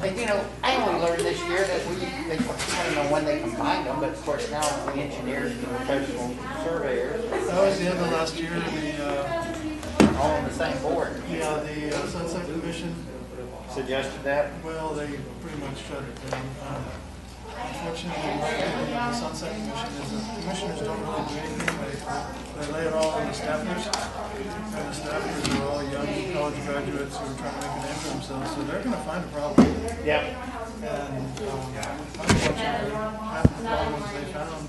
And you know, I only learned this year that I don't know when they combined them, but of course now the engineers and the professional surveyors, That was the end of last year. all on the same board. The Sunset Commission, Suggested that? well, they pretty much shut it down. Unfortunately, the Sunset Commission is the commissioners don't really do anything. They lay it all on the staffers. And the staffers are all young college graduates who are trying to make a name for themselves, so they're going to find a problem. Yep. And unfortunately, half the problems they found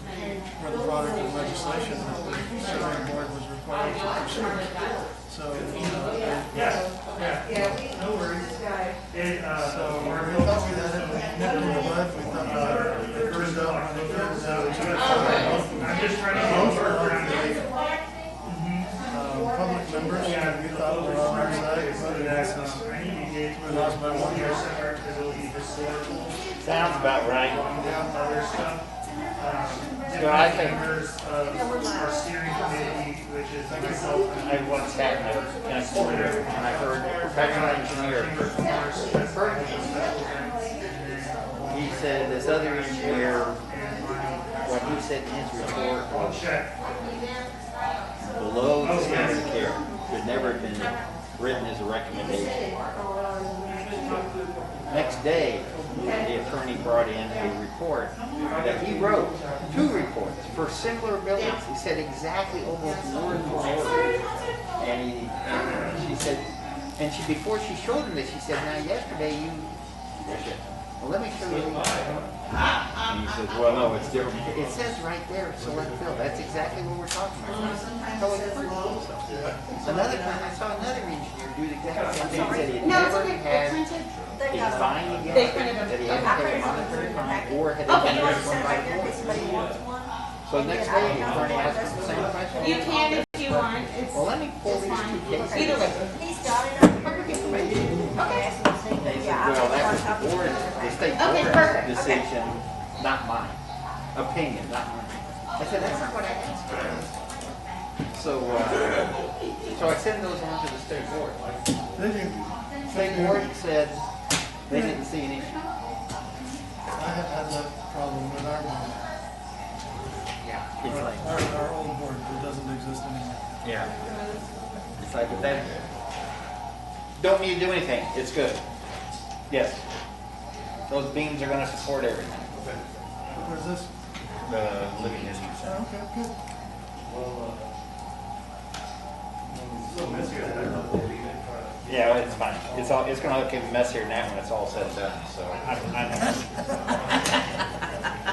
were the product of legislation that the surveying board was required to pursue. So, no worries. So, we thought we had it nipped in the bud. We thought it turned out when it turns out I'm just trying to most of the public members we thought were on our side voted against us. We lost by 1 year. Sounds about right. Other stuff. So I think Members of our steering committee, which is myself and I once had in a corner and I heard a professional engineer. He said this other engineer, what he said in his report was below the standard of care. Should never have been written as a recommendation. Next day, the attorney brought in a report that he wrote, 2 reports for similar buildings. He said exactly almost word for word. And she said, before she showed him this, she said, now yesterday you, well, let me show you. And he said, well, no, it's different. It says right there, select fill. That's exactly what we're talking about. Totally different. Another time I saw another engineer do the exact same thing. He said he had never had a fine again, that he had to pay a monetary fine, or had they been one by the board. So next day, the attorney asked him the same question. You can if you want. It's Well, let me pull these 2 cases. either way. He's got it. Okay. They said, well, that was the board, the state Okay, board perfect. decision, not mine. Opinion, not mine. I said, that's not what I asked for. So I sent those on to the state board. State board said they didn't see an issue. I have had that problem with our board. Yeah. It's like, Our old board that doesn't exist anymore. yeah. It's like, if that, don't need to do anything, it's good. Yes. Those beams are gonna support everything. Where's this? The living history center. Oh, okay, good. Yeah, it's fine. It's gonna look even messier than that when it's all said and done, so I'm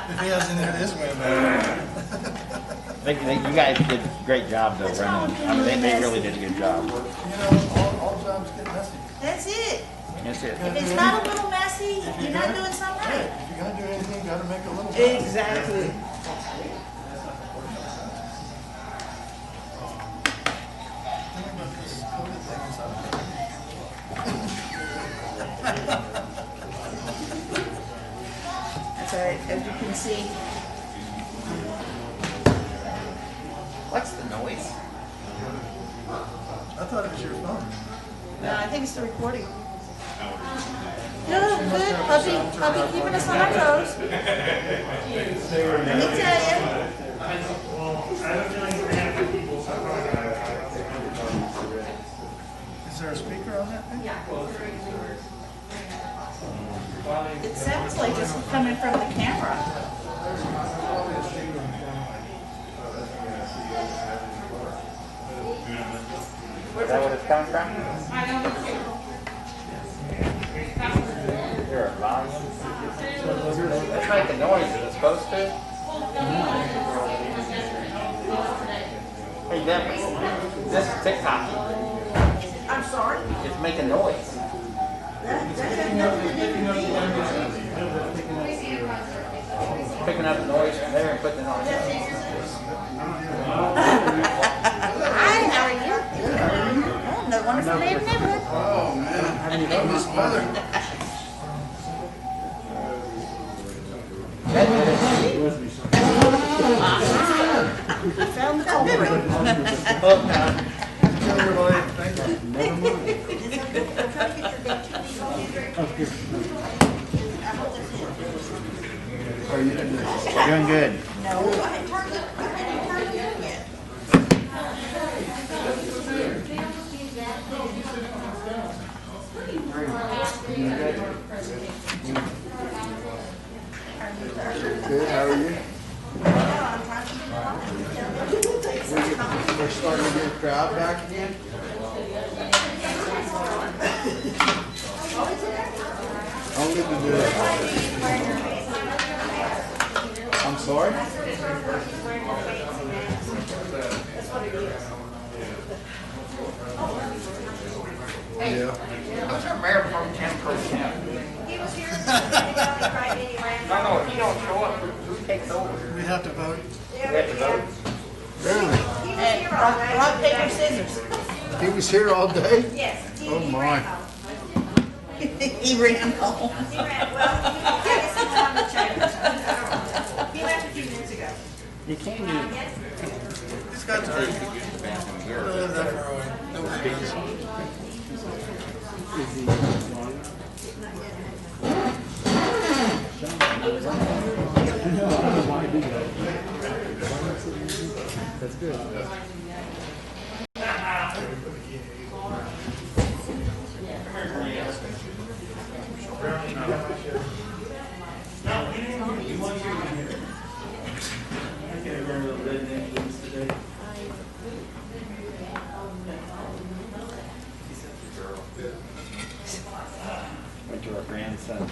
If he hasn't hit his way about it. you guys did a great job though, running. I mean, they really did a good job. You know, all jobs get messy. That's it. That's it. If it's not a little messy, you're not doing something right. If you're gonna do anything, you gotta make it a little messy. Exactly. Think about this COVID thing is up. That's all right. As you can see, What's the noise? I thought it was your phone. no, I think it's the recording. No, good. Puppy keeping us on our toes. Let me tell you. Well, I have a feeling we're gonna have people, so I'm probably gonna Is there a speaker on that thing? It sounds like it's coming from the camera. Is that what it's coming from? Here, volume. Let's make the noise that it's supposed to. Hey, Devin, this is TikTok. I'm sorry. It's making noise. That has nothing to do with me. Picking up the noise from there and putting it on. Hi, how are you? Oh, no wonderful neighborhood. Oh, man. In this weather. I found the culprit. Thank you. It's okay. I'm trying to get your bed. How are you doing? Doing good. No, I hadn't turned it, I hadn't turned it in yet. Good, how are you? We're starting to get a crowd back again. Only to do it. I'm sorry? Yeah. What's our mayor from Tim Pro Tem? He was here, he ran. No, if you don't show up, who takes over? We have to vote. We have to vote. Really? He was here all day. Rock, paper, scissors. He was here all day? Yes. Oh, my. He ran home. He ran, well, I guess he was on the train. He left a few minutes ago. You can't use He's got to bathroom here. live that far away. Nobody does. That's good. Went to our grandson's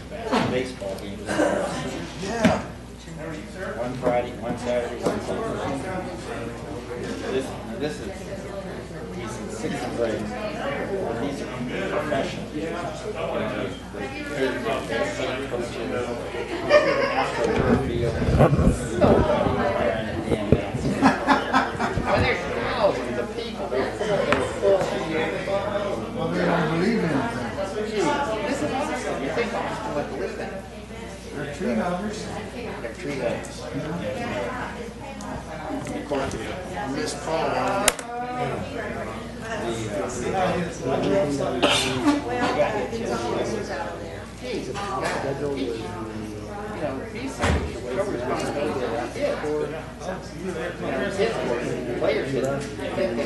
baseball game. Yeah. One Friday, one Saturday, one Sunday. This is, he's in sixth grade. These are professionals. Coaches, nobody wearing a damn mask. I mean, there's thousands of people. They're full. Well, they don't believe in anything. This is awesome. You think Austin would believe that? They're tree huggers. They're tree huggers. Of course, Miss Paul. he's a guy. You know, he's covered responsibility for that kid. Players that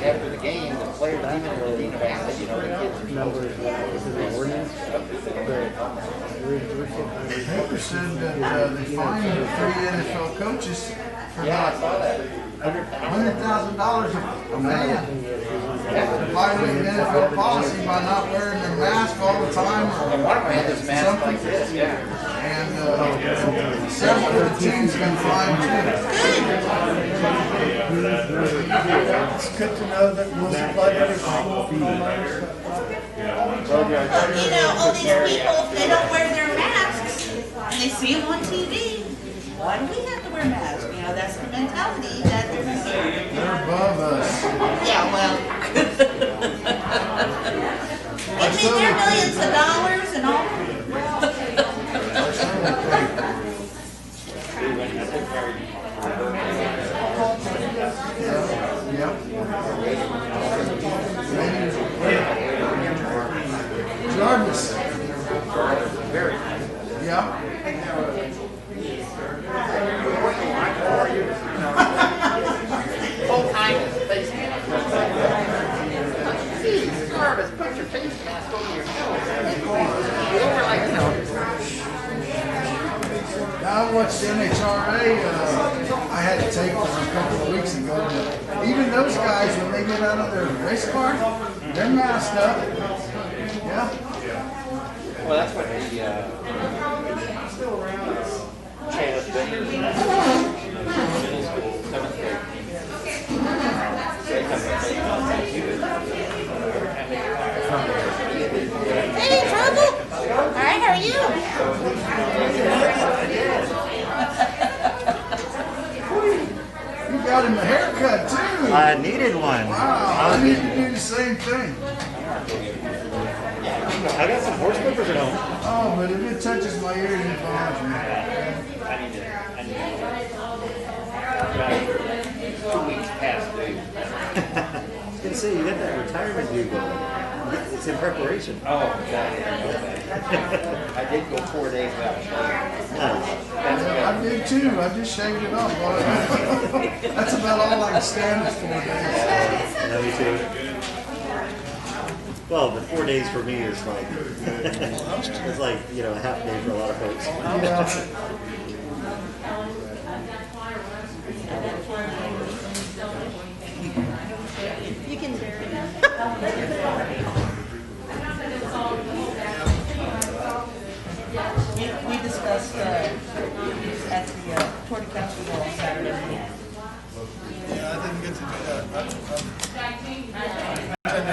after the game, the players even the dean of asset, you know, the kids are Numbers, the ordinance, The paper said that they fined the 3 NFL coaches for Yeah, I not saw that. $100,000 a man. Violating NFL policy by not wearing their mask all the time And or one of them had this mask something. like this, yeah. And several of the teams been fined too. It's good to know that we'll supply everything. You know, all these people, if they don't wear their masks, and they see them on TV, why do we have to wear masks? You know, that's the mentality that they're They're above us. yeah, well. They think they're millions of dollars and all. Yep. Jarvis. Yep. Whole time is face mask. Geez, Jarvis, put your face mask over your nose. Over like, you know. Now I watched the NHRA. I had to take them a couple of weeks ago. But even those guys, when they get out of their race car, they're masked up. Yeah. Well, that's what the, Chad Baker, middle school, 7th grade. Hey, Trouble! Alright, how are you? You got him a haircut too. I needed one. Wow, I need to do the same thing. I got some horse clippers at home. Oh, but if it touches my ears, it bothers me. I need to, 2 weeks past due. I was gonna say, you got that retirement due going. It's in preparation. Oh, God. I did go 4 days without shaving. That's I good. did too. I just shaved it off. That's about all I can stand is 4 days. Yeah, me too. Well, the 4 days for me is like, it's like, you know, a half day for a lot of folks. You can. We discussed at the Torrey Council Hall Saturday morning. Yeah, I didn't get to do that. I'm attending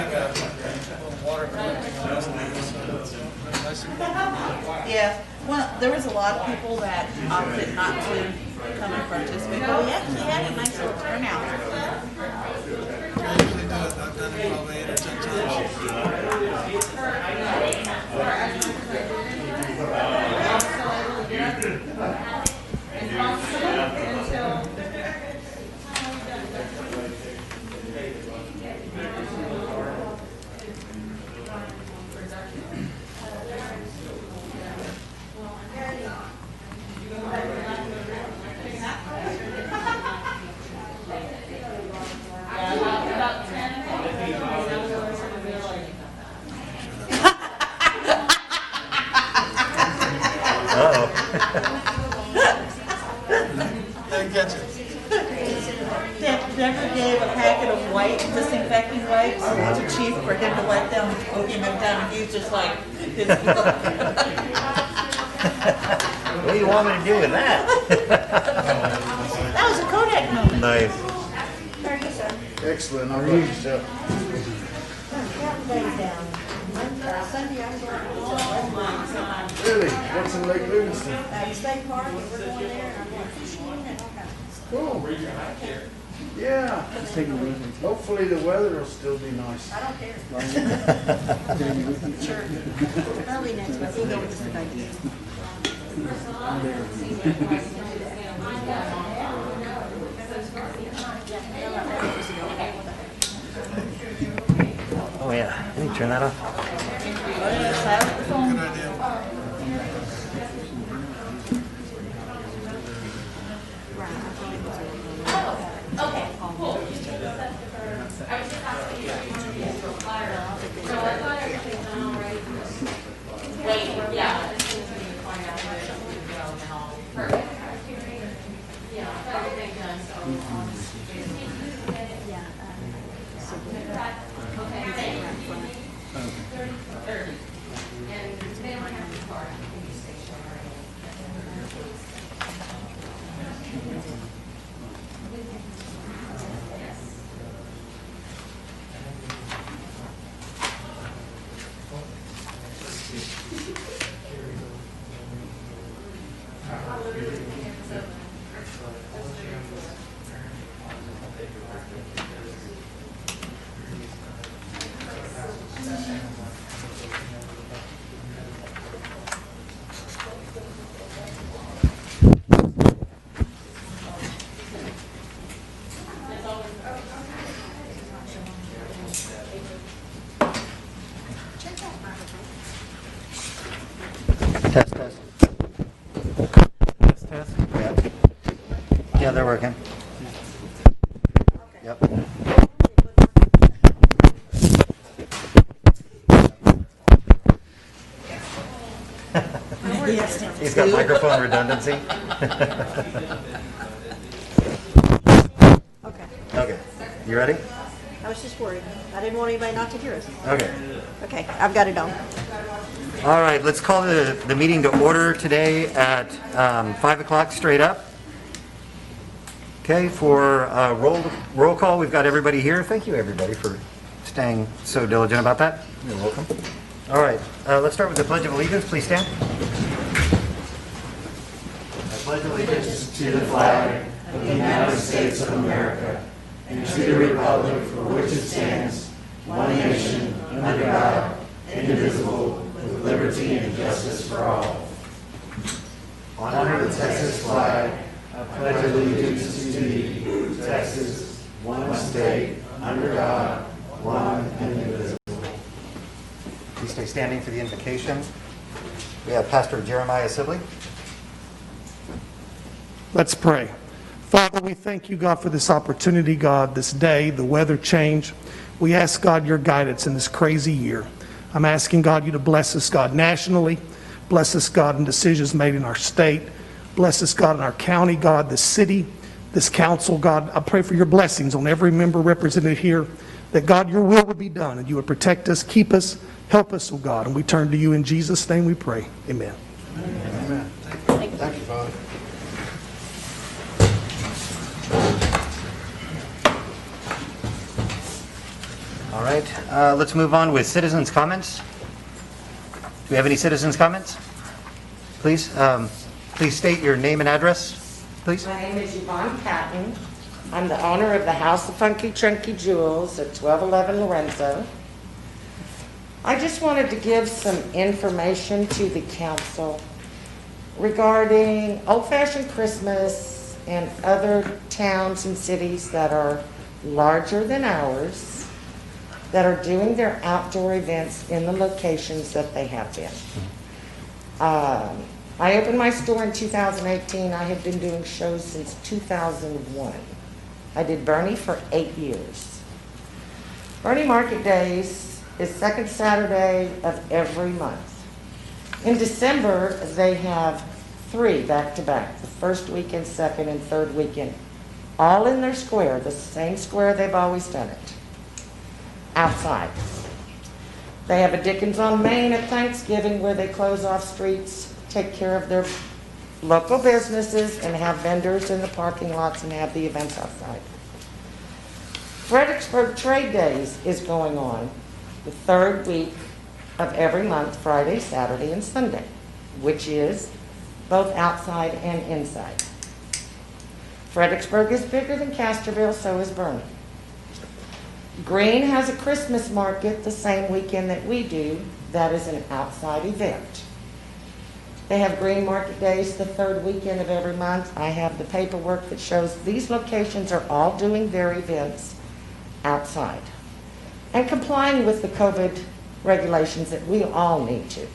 a little water collecting last night, so it's nice to meet you. Yeah, well, there was a lot of people that opted not to come and participate, but we actually had a nice little turnout. I usually do it. I've done it probably 8 or 10 times. Uh-oh. Didn't catch it. Denver gave a packet of white disinfecting wipes to Chief for him to wipe down, him down, and he's just like, his What do you want me to do with that? that was a Kodak moment. Nice. Excellent. I'll read yourself. Sunday, I'm going Really? What's in Lake Livingston? to State Park, and we're going there, and I'm going fishing and all kinds of stuff. Cool. Yeah. Hopefully the weather will still be nice. I don't care. Sure. Early next month, we'll go with this idea. Oh yeah, can you turn that off? Good idea. Test, test. Test, test. Yeah. Yeah, they're working. Yep. He's got microphone redundancy. Okay. Okay, you ready? I was just worried. I didn't want anybody not to hear us. Okay. Okay, I've got it on. All right, let's call the meeting to order today at 5 o'clock straight up. Okay, for roll call, we've got everybody here. Thank you, everybody, for staying so diligent about that. You're welcome. All right, let's start with the Pledge of Allegiance. Please stand. I pledge allegiance to the flag of the United States of America and to the republic for which it stands, one nation, under God, indivisible, with liberty and justice for all. Honor the Texas flag. I pledge allegiance to thee, Texas, one state, under God, one and indivisible. Please stay standing for the invocation. We have Pastor Jeremiah Sibley. Let's pray. Father, we thank you, God, for this opportunity, God, this day, the weather change. We ask, God, your guidance in this crazy year. I'm asking, God, you to bless us, God, nationally. Bless us, God, in decisions made in our state. Bless us, God, in our county, God, the city, this council, God. I pray for your blessings on every member represented here, that, God, your will would be done, and you would protect us, keep us, help us, oh God. And we turn to you in Jesus' name we pray. Amen. Amen. Thank you, Father. All right, let's move on with citizens' comments. Do we have any citizens' comments? Please, please state your name and address, please. My name is Yvonne Patton. I'm the owner of the House of Funky Chunky Jewels at 1211 Lorenzo. I just wanted to give some information to the council regarding old-fashioned Christmas and other towns and cities that are larger than ours that are doing their outdoor events in the locations that they have been. I opened my store in 2018. I have been doing shows since 2001. I did Bernie for 8 years. Bernie Market Days is second Saturday of every month. In December, they have 3 back-to-back, the first weekend, second, and third weekend, all in their square, the same square they've always done it, outside. They have a Dickens on Main at Thanksgiving where they close off streets, take care of their local businesses, and have vendors in the parking lots and have the events outside. Fredericksburg Trade Days is going on the third week of every month, Friday, Saturday, and Sunday, which is both outside and inside. Fredericksburg is bigger than Castroville, so is Bernie. Greene has a Christmas market the same weekend that we do. That is an outside event. They have Greene Market Days the third weekend of every month. I have the paperwork that shows these locations are all doing their events outside and complying with the COVID regulations that we all need to.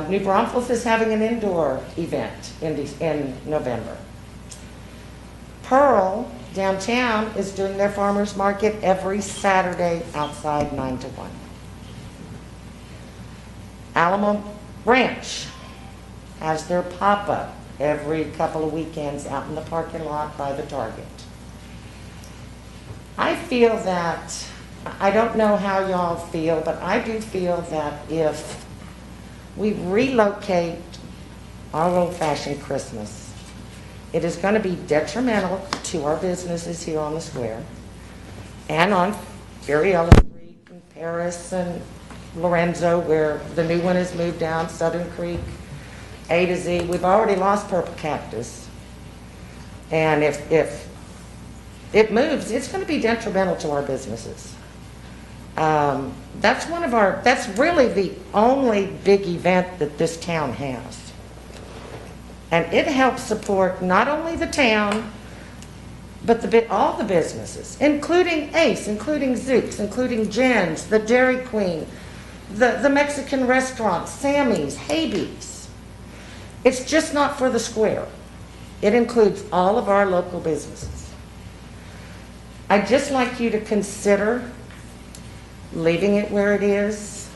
New Braunfels is having an indoor event in November. Pearl downtown is doing their farmers market every Saturday outside 9 to 1. Alamo Ranch has their pop-up every couple of weekends out in the parking lot by the Target. I feel that, I don't know how y'all feel, but I do feel that if we relocate our old-fashioned Christmas, it is going to be detrimental to our businesses here on the square and on Ferriella Street and Paris and Lorenzo, where the new one has moved down, Southern Creek, A to Z. We've already lost Purple Cactus. And if it moves, it's going to be detrimental to our businesses. That's really the only big event that this town has. And it helps support not only the town, but all the businesses, including Ace, including Zook's, including Jen's, the Dairy Queen, the Mexican restaurant, Sammy's, Haybee's. It's just not for the square. It includes all of our local businesses. I'd just like you to consider leaving it where it is,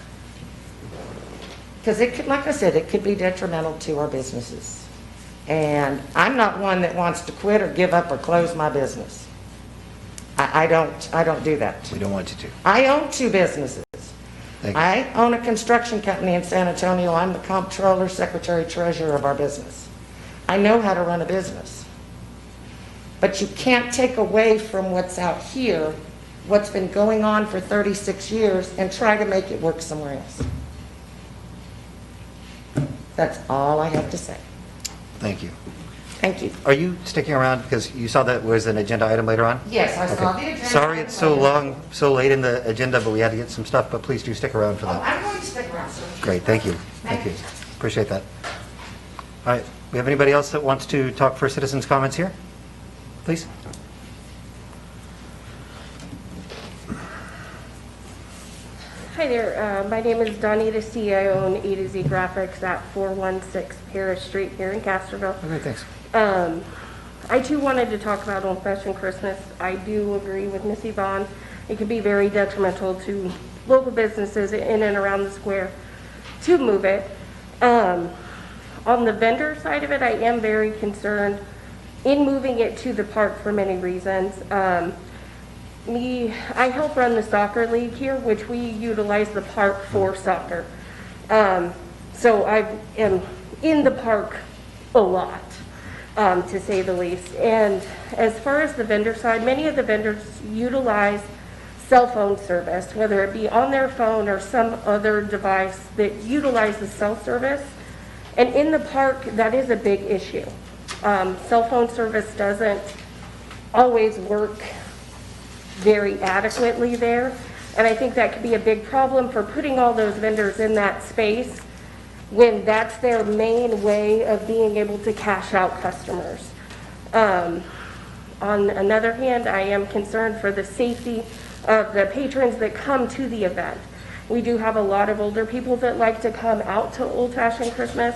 because it could, like I said, it could be detrimental to our businesses. And I'm not one that wants to quit or give up or close my business. I don't do that. We don't want you to. I own 2 businesses. Thank you. I own a construction company in San Antonio. I'm the comptroller, secretary, treasurer of our business. I know how to run a business. But you can't take away from what's out here, what's been going on for 36 years, and try to make it work somewhere else. That's all I have to say. Thank you. Thank you. Are you sticking around because you saw that was an agenda item later on? Yes, I saw the agenda. Sorry it's so long, so late in the agenda, but we had to get some stuff, but please do stick around for that. I'm going to stick around, sir. Great, thank you. Thank you. Appreciate that. All right, we have anybody else that wants to talk for citizens' comments here? Please. Hi there. My name is Donita C. I own A to Z Graphics at 416 Paris Street here in Castroville. Okay, thanks. I too wanted to talk about Old Fashioned Christmas. I do agree with Miss Yvonne. It can be very detrimental to local businesses in and around the square to move it. On the vendor side of it, I am very concerned in moving it to the park for many reasons. I help run the soccer league here, which we utilize the park for soccer. So I am in the park a lot, to say the least. And as far as the vendor side, many of the vendors utilize cell phone service, whether it be on their phone or some other device that utilizes cell service. And in the park, that is a big issue. Cell phone service doesn't always work very adequately there. And I think that could be a big problem for putting all those vendors in that space when that's their main way of being able to cash out customers. On another hand, I am concerned for the safety of the patrons that come to the event. We do have a lot of older people that like to come out to Old Fashioned Christmas,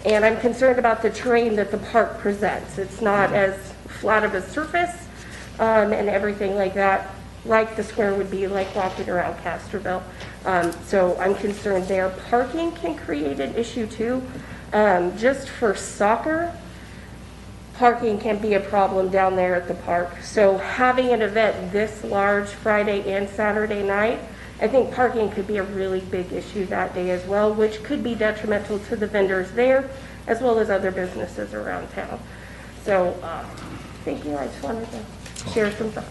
and I'm concerned about the terrain that the park presents. It's not as flat of a surface and everything like that, like the square would be like walking around Castroville. So I'm concerned there. Parking can create an issue too. Just for soccer, parking can be a problem down there at the park. So having an event this large Friday and Saturday night, I think parking could be a really big issue that day as well, which could be detrimental to the vendors there as well as other businesses around town. So thank you. I just wanted to share some thoughts.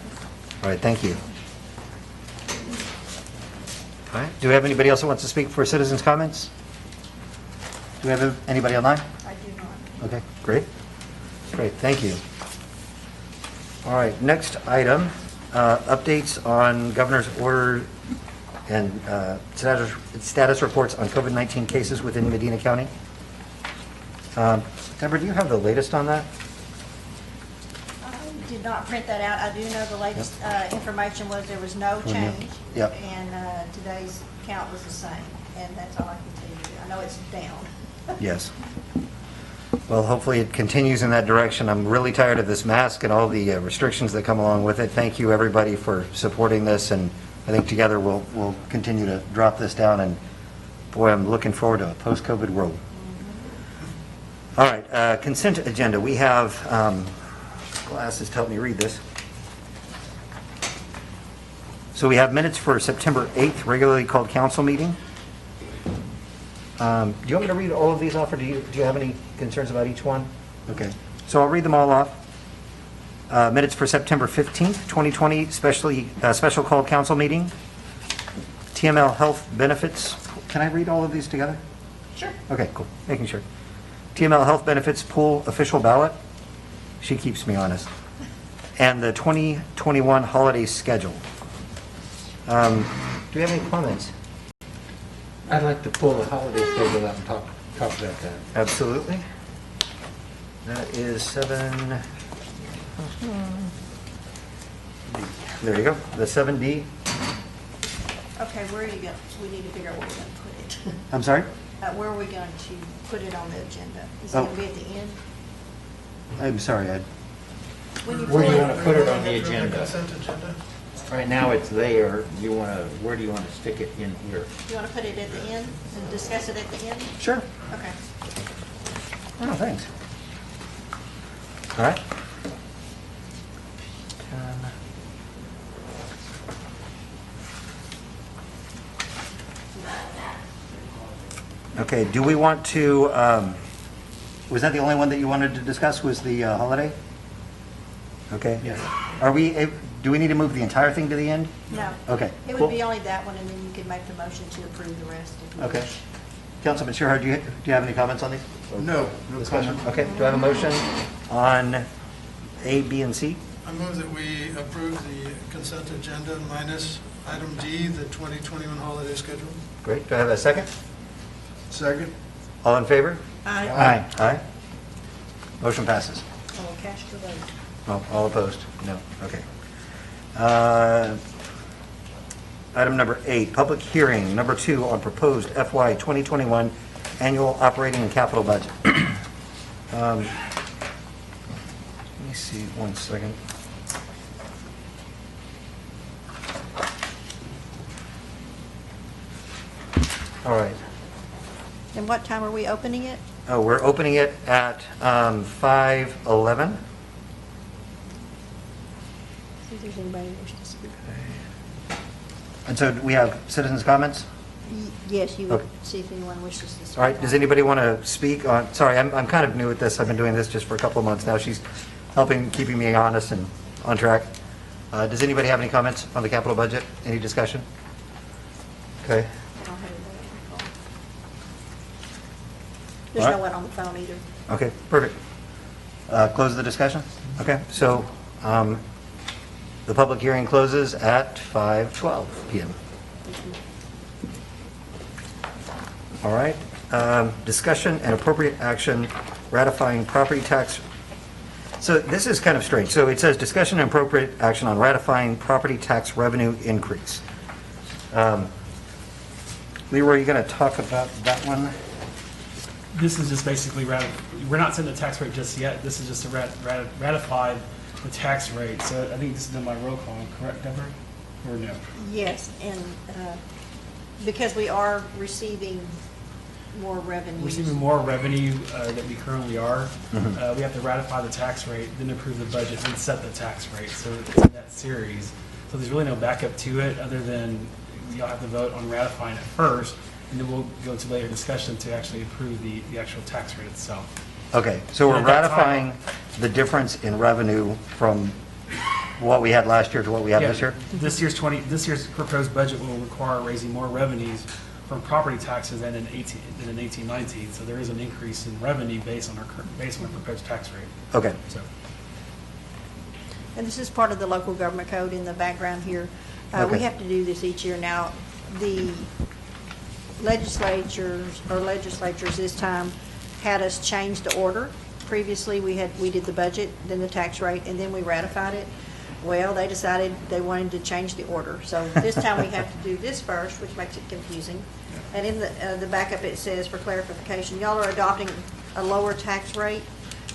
All right, thank you. All right, do we have anybody else that wants to speak for citizens' comments? Do we have anybody online? I do not. Okay, great. Great, thank you. All right, next item, updates on governor's order and status reports on COVID-19 cases within Medina County. Deborah, do you have the latest on that? I did not print that out. I do know the latest information was there was no change. Yep. And today's count was the same, and that's all I can tell you. I know it's down. Yes. Well, hopefully it continues in that direction. I'm really tired of this mask and all the restrictions that come along with it. Thank you, everybody, for supporting this, and I think together we'll continue to drop this down, and boy, I'm looking forward to a post-COVID world. All right, consent agenda. We have glasses to help me read this. So we have minutes for September 8th, regularly called council meeting. Do you want me to read all of these off, or do you have any concerns about each one? Okay, so I'll read them all off. Minutes for September 15th, 2020, special called council meeting. TML Health Benefits. Can I read all of these together? Sure. Okay, cool. Making sure. TML Health Benefits Pool official ballot. She keeps me honest. And the 2021 holiday schedule. Do we have any comments? I'd like to pull the holiday schedule out and talk about that. Absolutely. That is 7. There you go. The 7D. Okay, where are you going? We need to figure out where we're going to put it. I'm sorry? Where are we going to put it on the agenda? Is it Oh. going to be at the end? I'm sorry. When Where do you want to put it on the agenda? Consent agenda? Right now it's there. Where do you want to stick it in here? You want to put it at the end and discuss it at the end? Sure. Okay. Oh, thanks. All right. Okay, do we want to, was that the only one that you wanted to discuss, was the holiday? Okay. Yes. Are we, do we need to move the entire thing to the end? No. Okay, It cool. would be only that one, and then you could make the motion to approve the rest. If you Okay. wish. Councilman Sherhard, do you have any comments on these? No, no Discussion? comment. Okay, do I have a motion on A, B, and C? I move that we approve the consent agenda minus item D, the 2021 holiday schedule. Great, do I have a second? Second? All in favor? Aye. Aye. Aye. Motion passes. I will cast your vote. Oh, all opposed? No, okay. Item number 8, public hearing number 2 on proposed FY 2021 annual operating and capital budget. Let me see, one second. All right. And what time are we opening it? Oh, we're opening it at 5:11. See if there's anybody who wishes to speak. And so do we have citizens' comments? Yes, you would Okay. see if anyone wishes to speak. All right, does anybody want to speak on, sorry, I'm kind of new at this. I've been doing this just for a couple of months now. She's helping, keeping me honest and on track. Does anybody have any comments on the capital budget? Any discussion? Okay. I'll have it on the phone. There's All no right. one on the phone either. Okay, perfect. Close the discussion? Okay, so the public hearing closes at 5:12 PM. All right, discussion and appropriate action ratifying property tax. So this is kind of strange. So it says discussion and appropriate action on ratifying property tax revenue increase. Leroy, you going to talk about that one? This is just basically, we're not setting the tax rate just yet. This is just to ratify the tax rate. So I think this is done by roll call, correct, Deborah? Or no? Yes, and because we are receiving more revenue. Receiving more revenue than we currently are, we have to ratify the tax rate, then approve the budget, then set the tax rate. So it's in that series. So there's really no backup to it other than y'all have to vote on ratifying it first, and then we'll go to later discussion to actually approve the actual tax rate itself. Okay, so we're At that ratifying the difference in revenue from what we had last year to what we have Yeah, this year? This year's proposed budget will require raising more revenues from property taxes than in 1819. So there is an increase in revenue based on our proposed tax rate. Okay, So And this is part of the local government code in the background here. We Okay. have to do this each year. Now, the legislatures this time had us change the order. Previously, we did the budget, then the tax rate, and then we ratified it. Well, they decided they wanted to change the order. So this time we have to do this first, which makes it confusing. And in the backup, it says, for clarification, y'all are adopting a lower tax rate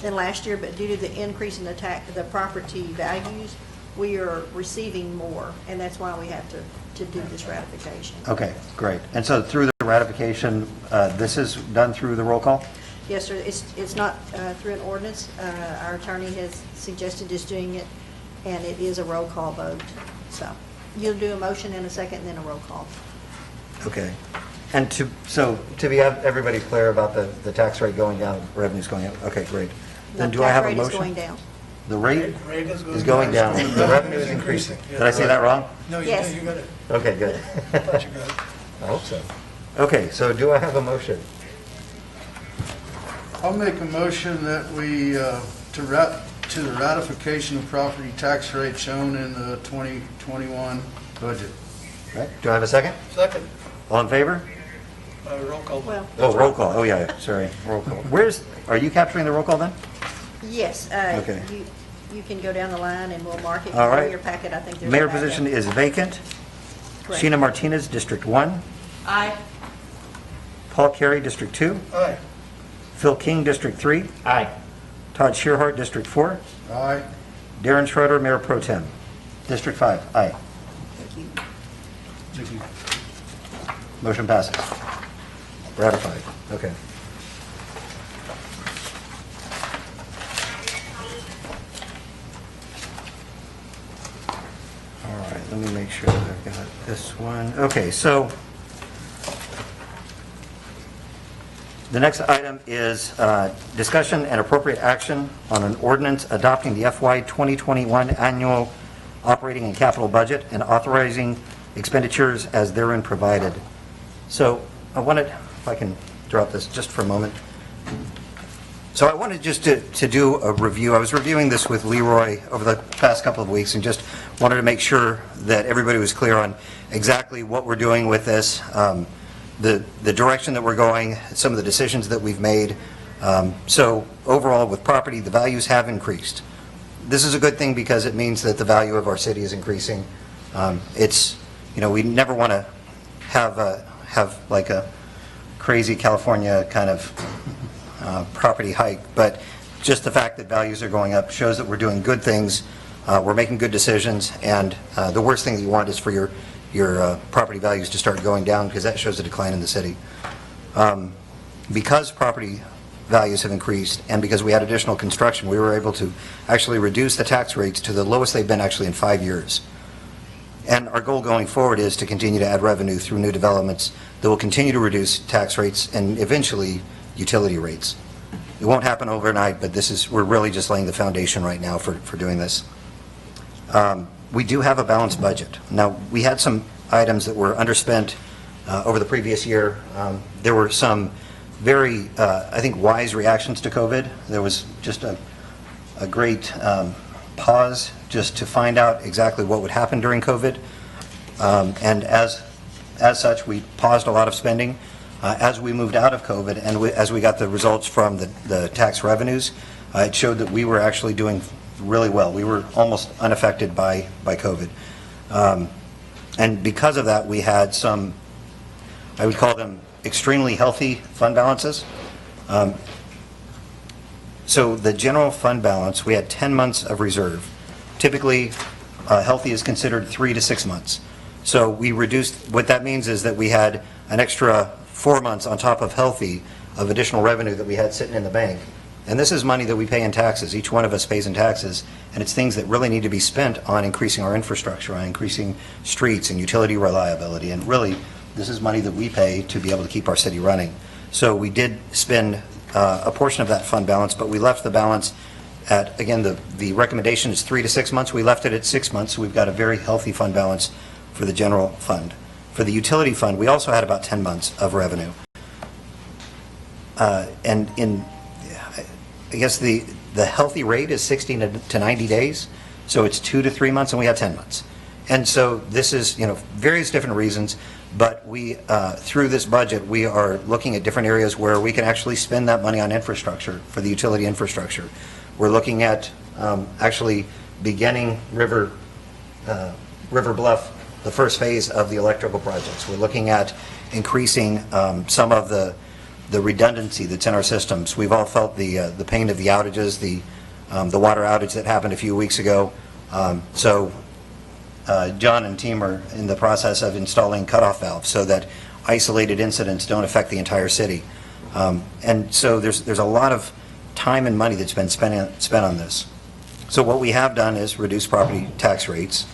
than last year, but due to the increase in the property values, we are receiving more, and that's why we have to do this ratification. okay, great. And so through the ratification, this is done through the roll call? Yes, sir, it's not through an ordinance. Our attorney has suggested just doing it, and it is a roll call vote. So you'll do a motion in a second, and then a roll call. Okay. And to be everybody clear about the tax rate going down, revenues going up, okay, great. Then do I have a The tax rate is motion? going down. The rate Rate is going down, the revenue is increasing. Did I say that wrong? No, you Yes. got it. Okay, good. I thought you got it. I hope so. Okay, so do I have a motion? I'll make a motion that we, to the ratification of property tax rate shown in the 2021 budget. Right, do I have a second? Second, All in favor? roll call. Well, Oh, roll call, oh yeah, sorry, roll call. Are you capturing the roll call then? yes, Okay. you can go down the line, and we'll mark it All in right. your packet. I think there's a Mayor backup. position is vacant. Correct. Sheena Martinez, District 1. Aye. Paul Carey, District 2. Aye. Phil King, District 3. Aye. Todd Shearhart, District 4. Aye. Darren Schroeder, Mayor Pro Tem. District 5, aye. Thank you. thank you. Motion passes. Ratified, okay. All right, let me make sure that I've got this one. Okay, so the next item is discussion and appropriate action on an ordinance adopting the FY 2021 annual operating and capital budget and authorizing expenditures as therein provided. So I wanted, if I can drop this just for a moment. So I wanted just to do a review. I was reviewing this with Leroy over the past couple of weeks and just wanted to make sure that everybody was clear on exactly what we're doing with this, the direction that we're going, some of the decisions that we've made. So overall, with property, the values have increased. This is a good thing because it means that the value of our city is increasing. It's we never want to have like a crazy California kind of property hike, but just the fact that values are going up shows that we're doing good things, we're making good decisions, and the worst thing that you want is for your property values to start going down, because that shows a decline in the city. Because property values have increased and because we had additional construction, we were able to actually reduce the tax rates to the lowest they've been actually in 5 years. And our goal going forward is to continue to add revenue through new developments that will continue to reduce tax rates and eventually utility rates. It won't happen overnight, but we're really just laying the foundation right now for doing this. We do have a balanced budget. Now, we had some items that were underspent over the previous year. There were some very, I think, wise reactions to COVID. There was just a great pause just to find out exactly what would happen during COVID. And as such, we paused a lot of spending. As we moved out of COVID and as we got the results from the tax revenues, it showed that we were actually doing really well. We were almost unaffected by COVID. And because of that, we had some, I would call them extremely healthy fund balances. So the general fund balance, we had 10 months of reserve. Typically, healthy is considered 3 to 6 months. So we reduced, what that means is that we had an extra 4 months on top of healthy of additional revenue that we had sitting in the bank. And this is money that we pay in taxes. Each one of us pays in taxes, and it's things that really need to be spent on increasing our infrastructure, on increasing streets and utility reliability. And really, this is money that we pay to be able to keep our city running. So we did spend a portion of that fund balance, but we left the balance at, again, the recommendation is 3 to 6 months. We left it at 6 months, so we've got a very healthy fund balance for the general fund. For the utility fund, we also had about 10 months of revenue. And I guess the healthy rate is 60 to 90 days, so it's 2 to 3 months, and we had 10 months. And so this is, various different reasons, but we, through this budget, we are looking at different areas where we can actually spend that money on infrastructure, for the utility infrastructure. We're looking at actually beginning River Bluff, the first phase of the electrical projects. We're looking at increasing some of the redundancy that's in our systems. We've all felt the pain of the outages, the water outage that happened a few weeks ago. So John and team are in the process of installing cutoff valves so that isolated incidents don't affect the entire city. And so there's a lot of time and money that's been spent on this. So what we have done is reduce property tax rates.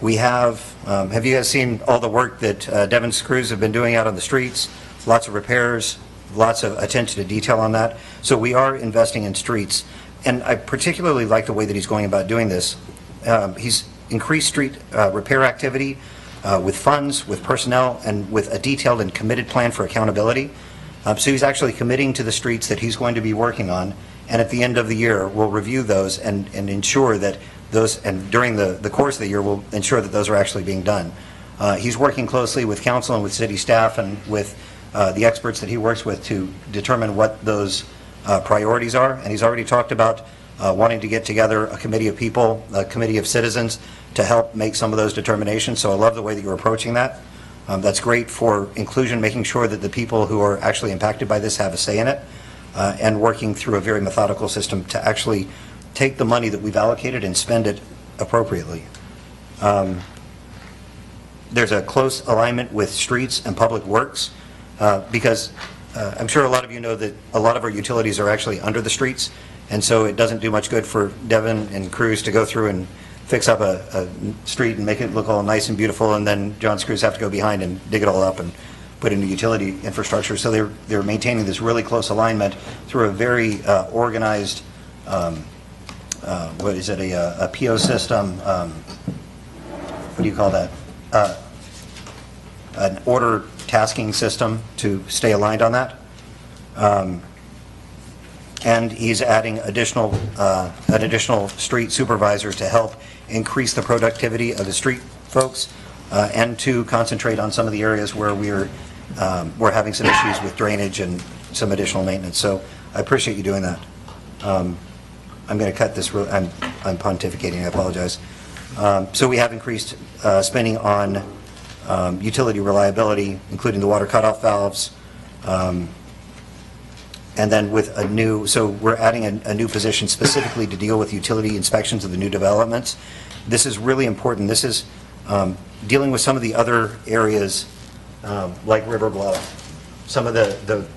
We have you guys seen all the work that Devin's crews have been doing out on the streets? Lots of repairs, lots of attention to detail on that. So we are investing in streets. And I particularly like the way that he's going about doing this. He's increased street repair activity with funds, with personnel, and with a detailed and committed plan for accountability. So he's actually committing to the streets that he's going to be working on. And at the end of the year, we'll review those and ensure that those, and during the course of the year, we'll ensure that those are actually being done. He's working closely with council and with city staff and with the experts that he works with to determine what those priorities are. And he's already talked about wanting to get together a committee of people, a committee of citizens to help make some of those determinations. So I love the way that you're approaching that. That's great for inclusion, making sure that the people who are actually impacted by this have a say in it, and working through a very methodical system to actually take the money that we've allocated and spend it appropriately. There's a close alignment with streets and public works because I'm sure a lot of you know that a lot of our utilities are actually under the streets, and so it doesn't do much good for Devin and crews to go through and fix up a street and make it look all nice and beautiful, and then John's crews have to go behind and dig it all up and put into utility infrastructure. So they're maintaining this really close alignment through a very organized, what is it, a PO system, what do you call that? An order tasking system to stay aligned on that. And he's adding an additional street supervisor to help increase the productivity of the street folks and to concentrate on some of the areas where we're having some issues with drainage and some additional maintenance. So I appreciate you doing that. I'm going to cut this. I'm pontificating. I apologize. So we have increased spending on utility reliability, including the water cutoff valves. And then with a new, so we're adding a new position specifically to deal with utility inspections of the new developments. This is really important. This is dealing with some of the other areas like River Bluff, some of the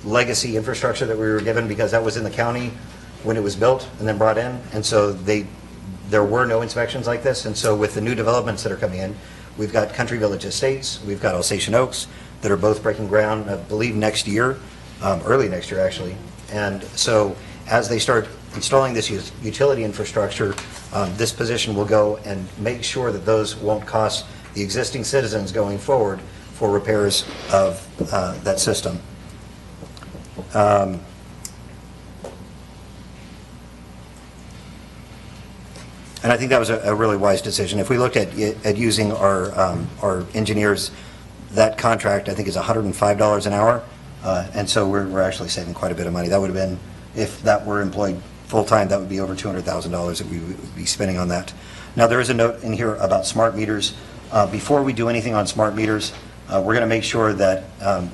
legacy infrastructure that we were given because that was in the county when it was built and then brought in. And so there were no inspections like this. And so with the new developments that are coming in, we've got Country Village Estates, we've got Alsatian Oaks that are both breaking ground, I believe, next year, early next year, actually. And so as they start installing this utility infrastructure, this position will go and make sure that those won't cost the existing citizens going forward for repairs of that system. And I think that was a really wise decision. If we looked at using our engineers, that contract, I think, is $105 an hour. And so we're actually saving quite a bit of money. That would have been, if that were employed full-time, that would be over $200,000 that we would be spending on that. Now, there is a note in here about smart meters. Before we do anything on smart meters, we're going to make sure that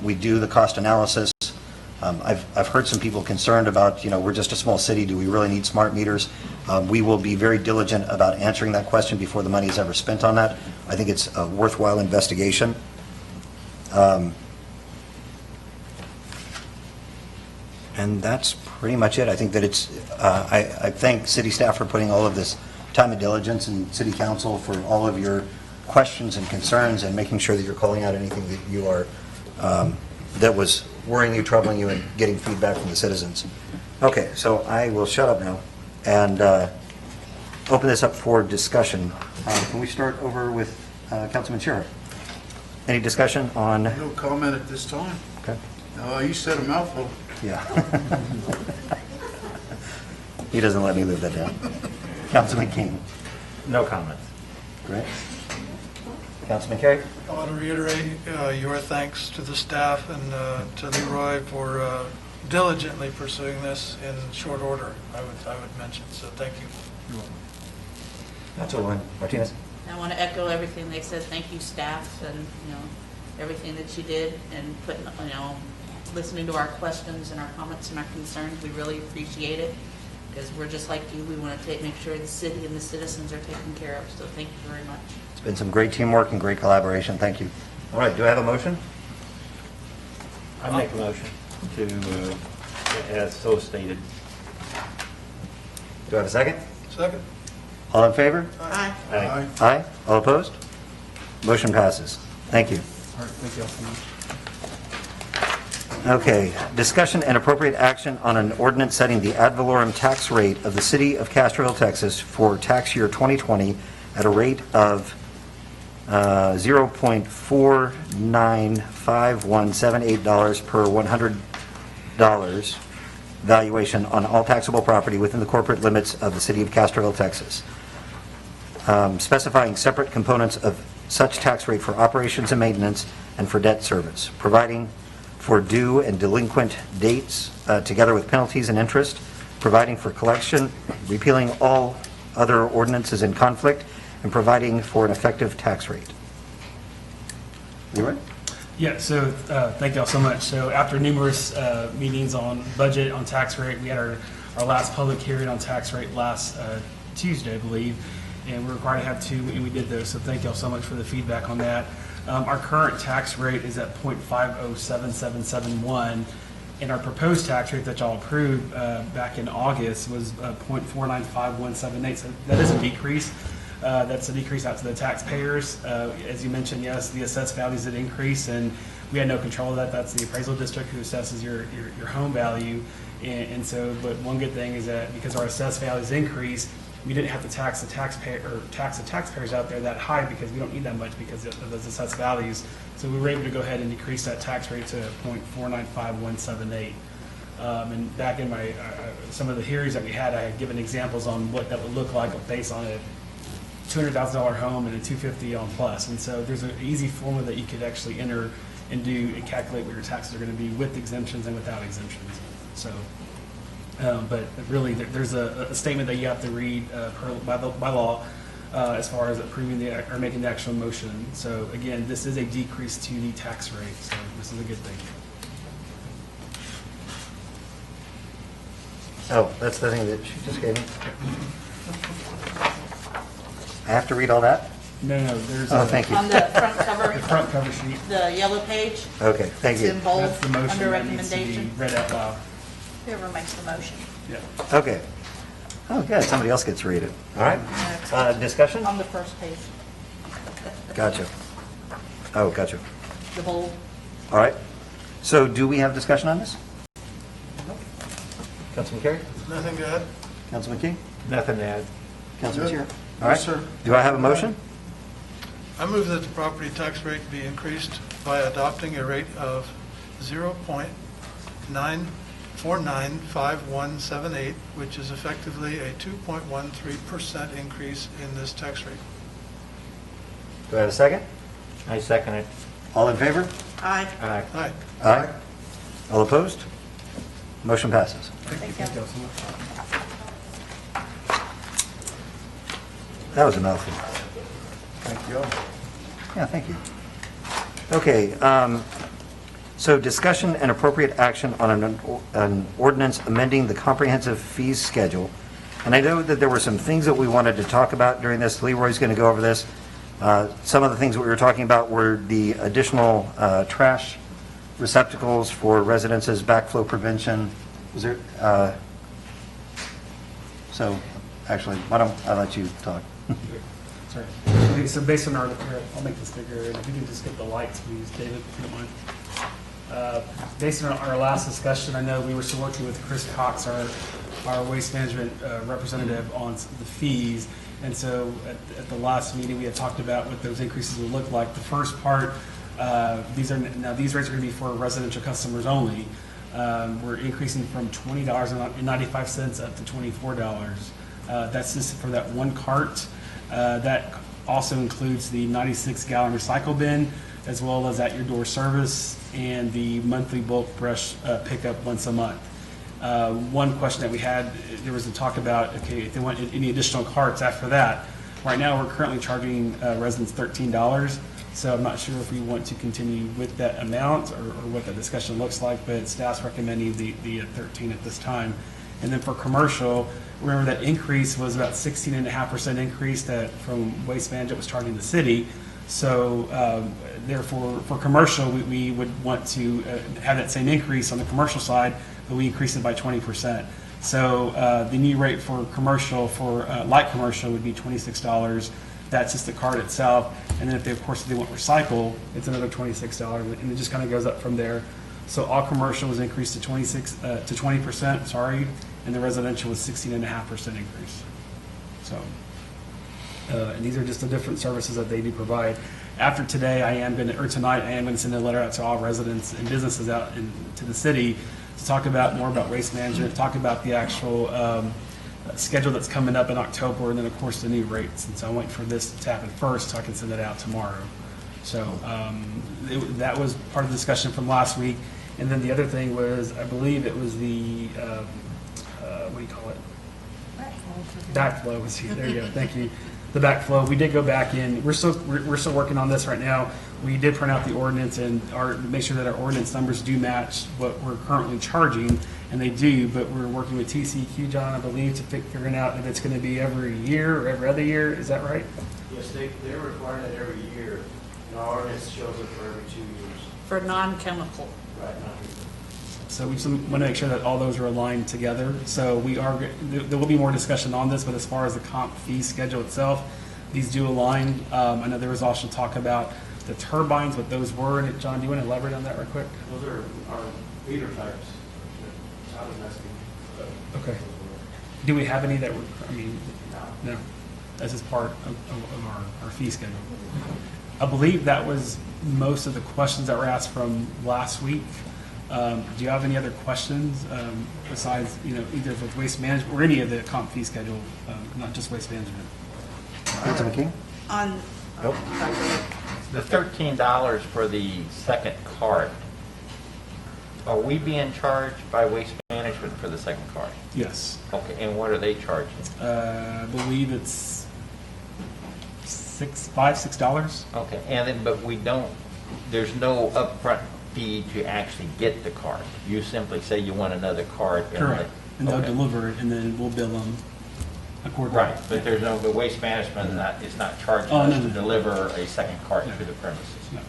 we do the cost analysis. I've heard some people concerned about, we're just a small city, do we really need smart meters? We will be very diligent about answering that question before the money is ever spent on that. I think it's a worthwhile investigation. And that's pretty much it. I think that it's, I thank city staff for putting all of this time and diligence, and city council for all of your questions and concerns and making sure that you're calling out anything that you are, that was worrying you, troubling you, and getting feedback from the citizens. Okay, so I will shut up now and open this up for discussion. Can we start over with Councilman Shearer? Any discussion on? No comment at this time. Okay. You said a mouthful. Yeah. He doesn't let me live that down. Councilman King. No comments. Great. Councilman Carey. I want to reiterate your thanks to the staff and to Leroy for diligently pursuing this in short order, I would mention, so thank you. Councilwoman Martinez. I want to echo everything they said. Thank you, staff, and, everything that you did and putting, listening to our questions and our comments and our concerns. We really appreciate it because we're just like you. We want to make sure the city and the citizens are taken care of, so thank you very much. It's been some great teamwork and great collaboration. Thank you. All right, do I have a motion? I make a motion to, as so stated. Do I have a second? Second. All in favor? Aye. Aye. Aye. All opposed? Motion passes. Thank you. All right, thank you all so much. Okay, discussion and appropriate action on an ordinance setting the ad valorem tax rate of the city of Castroville, Texas for tax year 2020 at a rate of 0.495178 per $100 valuation on all taxable property within the corporate limits of the city of Castroville, Texas. Specifying separate components of such tax rate for operations and maintenance and for debt service, providing for due and delinquent dates, together with penalties and interest, providing for collection, repealing all other ordinances in conflict, and providing for an effective tax rate. Leroy? Yeah, so thank you all so much. So after numerous meetings on budget, on tax rate, we had our last public hearing on tax rate last Tuesday, I believe, and we're required to have two, and we did those. So thank you all so much for the feedback on that. Our current tax rate is at 0.507771, and our proposed tax rate that y'all approved back in August was 0.495178. So that is a decrease. That's a decrease out to the taxpayers. As you mentioned, yes, the assessed values did increase, and we had no control of that. That's the appraisal district who assesses your home value. And so, but one good thing is that because our assessed values increased, we didn't have to tax the taxpayers out there that high because we don't need that much because of those assessed values. So we were able to go ahead and decrease that tax rate to 0.495178. And back in my some of the hearings that we had, I had given examples on what that would look like based on a $200,000 home and a $250,000 on plus. And so there's an easy formula that you could actually enter and do and calculate what your taxes are going to be with exemptions and without exemptions. So. But really, there's a statement that you have to read by law as far as approving or making the actual motion. So again, this is a decrease to the tax rate, so this is a good thing. Oh, that's the thing that she just gave me? I have to read all that? No, there's Oh, thank you. On the front cover, the front cover sheet. the yellow page, Okay, thank it's in you. bold, That's the motion under that needs to be recommendation. read out loud. Whoever makes the motion. Yeah. Okay. Oh, good, somebody else gets to read it. All right. Discussion? On the first page, Gotcha. Oh, gotcha. the bold. All right. So do we have discussion on this? Councilman Carey? Nothing to add? Councilman King? Nothing to add. Councilman Good. Chair? All right. Yes, sir. Do I have a motion? I move that the property tax rate be increased by adopting a rate of 0.9495178, which is effectively a 2.13% increase in this tax rate. Do I have a second? I second it. All in favor? Aye. Aye. Aye. Aye. All opposed? Motion passes. Thank you. That was a mouthful. Thank you all. Yeah, thank you. Okay, so discussion and appropriate action on an ordinance amending the comprehensive fees schedule. And I know that there were some things that we wanted to talk about during this. Leroy's going to go over this. Some of the things that we were talking about were the additional trash receptacles for residences, backflow prevention. Was there, so actually, why don't I let you talk? Sorry. Okay, so based on our, I'll make this bigger, and if you can just get the lights, please, David, if you don't mind. Based on our last discussion, I know we were still working with Chris Cox, our waste management representative, on the fees. And so at the last meeting, we had talked about what those increases would look like. The first part, these rates are going to be for residential customers only. We're increasing from $20.95 up to $24. That's just for that one cart. That also includes the 96-gallon recycle bin, as well as at your door service and the monthly bulk brush pickup once a month. One question that we had, there was a talk about, okay, if they want any additional carts after that. Right now, we're currently charging residents $13. So I'm not sure if we want to continue with that amount or what that discussion looks like, but staff's recommending the 13 at this time. And then for commercial, remember that increase was about 16.5% increase that from Waste Management was charging the city. So therefore, for commercial, we would want to have that same increase on the commercial side, but we increased it by 20%. So the new rate for commercial, for light commercial, would be $26. That's just the card itself. And then if they want recycle, it's another $26, and it just kind of goes up from there. So all commercial was increased to 20%, sorry, and the residential was 16.5% increase. So, and these are just the different services that they do provide. After today, tonight, I am going to send a letter out to all residents and businesses out to the city to talk about more about waste management, talk about the actual schedule that's coming up in October, and then of course the new rates. And so I'm waiting for this to happen first so I can send it out tomorrow. So that was part of the discussion from last week. And then the other thing was, I believe it was the, what do you call it? Backflow was here. There you go. Thank you. The backflow. We did go back in. We're still working on this right now. We did print out the ordinance and make sure that our ordinance numbers do match what we're currently charging, and they do. But we're working with TCEQ, John, I believe, to figuring out if it's going to be every year or every other year. Is that right? Yes, they're requiring that every year. And our ordinance shows it for every 2 years. For non-chemical. Right now. So we just want to make sure that all those are aligned together. So there will be more discussion on this, but as far as the comp fee schedule itself, these do align. I know there was also talk about the turbines, what those were. And John, do you want to elaborate on that real quick? Those are our feeder types. Out of nesting. Okay. Do we have any that were, no. That's just part of our fee schedule. I believe that was most of the questions that were asked from last week. Do you have any other questions besides, either with waste management or any of the comp fee schedule, not just waste management? Councilman King? On, Nope. The $13 for the second cart, are we being charged by Waste Management for the second cart? Yes. Okay, and what are they charging? I believe it's $6. Okay, and then, but we don't, there's no upfront fee to actually get the card. You simply say you want another card. Correct. And they'll Okay. deliver it, and then we'll bill them accordingly. Right, but there's no, the Waste Management is not charging Oh, us no, to no. deliver a second card to the premises. No.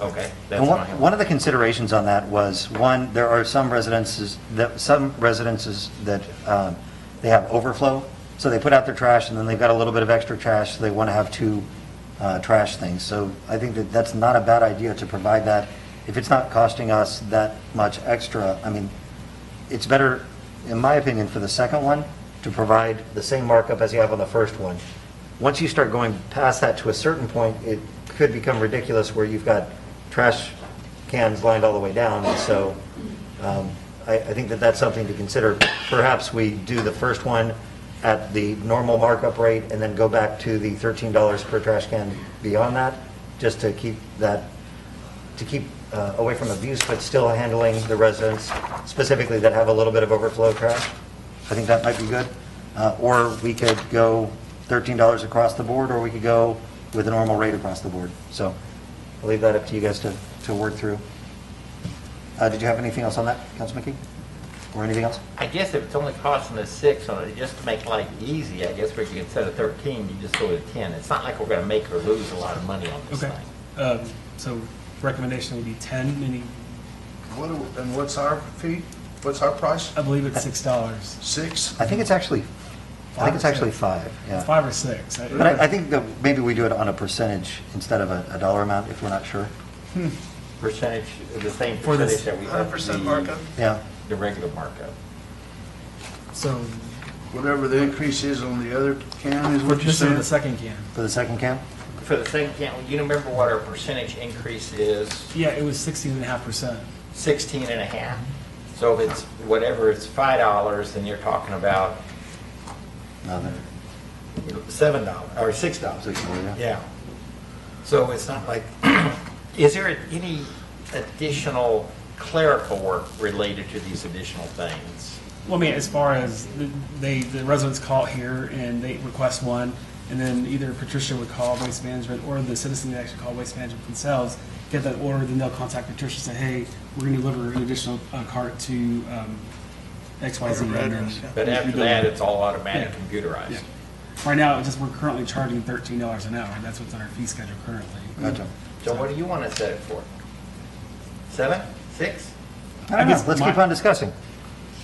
Okay, that's And fine. one of the considerations on that was, one, there are some residences that they have overflow, so they put out their trash, and then they've got a little bit of extra trash, so they want to have two trash things. So I think that that's not a bad idea to provide that. If it's not costing us that much extra, I mean, it's better, in my opinion, for the second one, to provide the same markup as you have on the first one. Once you start going past that to a certain point, it could become ridiculous where you've got trash cans lined all the way down. And so I think that that's something to consider. Perhaps we do the first one at the normal markup rate and then go back to the $13 per trash can beyond that, just to keep that, away from abuse, but still handling the residents specifically that have a little bit of overflow trash. I think that might be good. Or we could go $13 across the board, or we could go with a normal rate across the board. So I'll leave that up to you guys to work through. Did you have anything else on that, Councilman Key? Or anything else? I guess if it's only costing us 6 on it, just to make life easy, I guess we could, instead of 13, you just go to 10. It's not like we're going to make or lose a lot of money on this Okay. thing. So recommendation would be 10, and And what's our fee? What's our price? I believe it's $6. 6? I think it's actually 5, yeah. 5 or 6. But I think that maybe we do it on a percentage instead of a dollar amount if we're not sure. Percentage, the same For this percentage that we have. 100% markup. Yeah. The regular markup. So Whatever the increase is on the other can is what you this is the said? second can. For the second can? For the second can, you remember what our percentage increase is? Yeah, it was 16.5%. 16 and a half. So if it's, whatever, it's $5, then you're talking about Nothing. $7 or $6. $6, yeah. Yeah. So it's not like, is there any additional clerical work related to these additional things? Well, I mean, as far as the residents call here and they request one, and then either Patricia would call Waste Management or the citizen would actually call Waste Management themselves, get that order, then they'll contact Patricia and say, hey, we're going to deliver an additional cart to XYZ. and then But we after bill that, them. it's all automatic Yeah. computerized. Yeah. Right now, it's just we're currently charging $13 an hour. That's what's on our fee schedule currently. Gotcha. So what do you want to set it for? 7? 6? I don't know. guess Let's my- keep on discussing.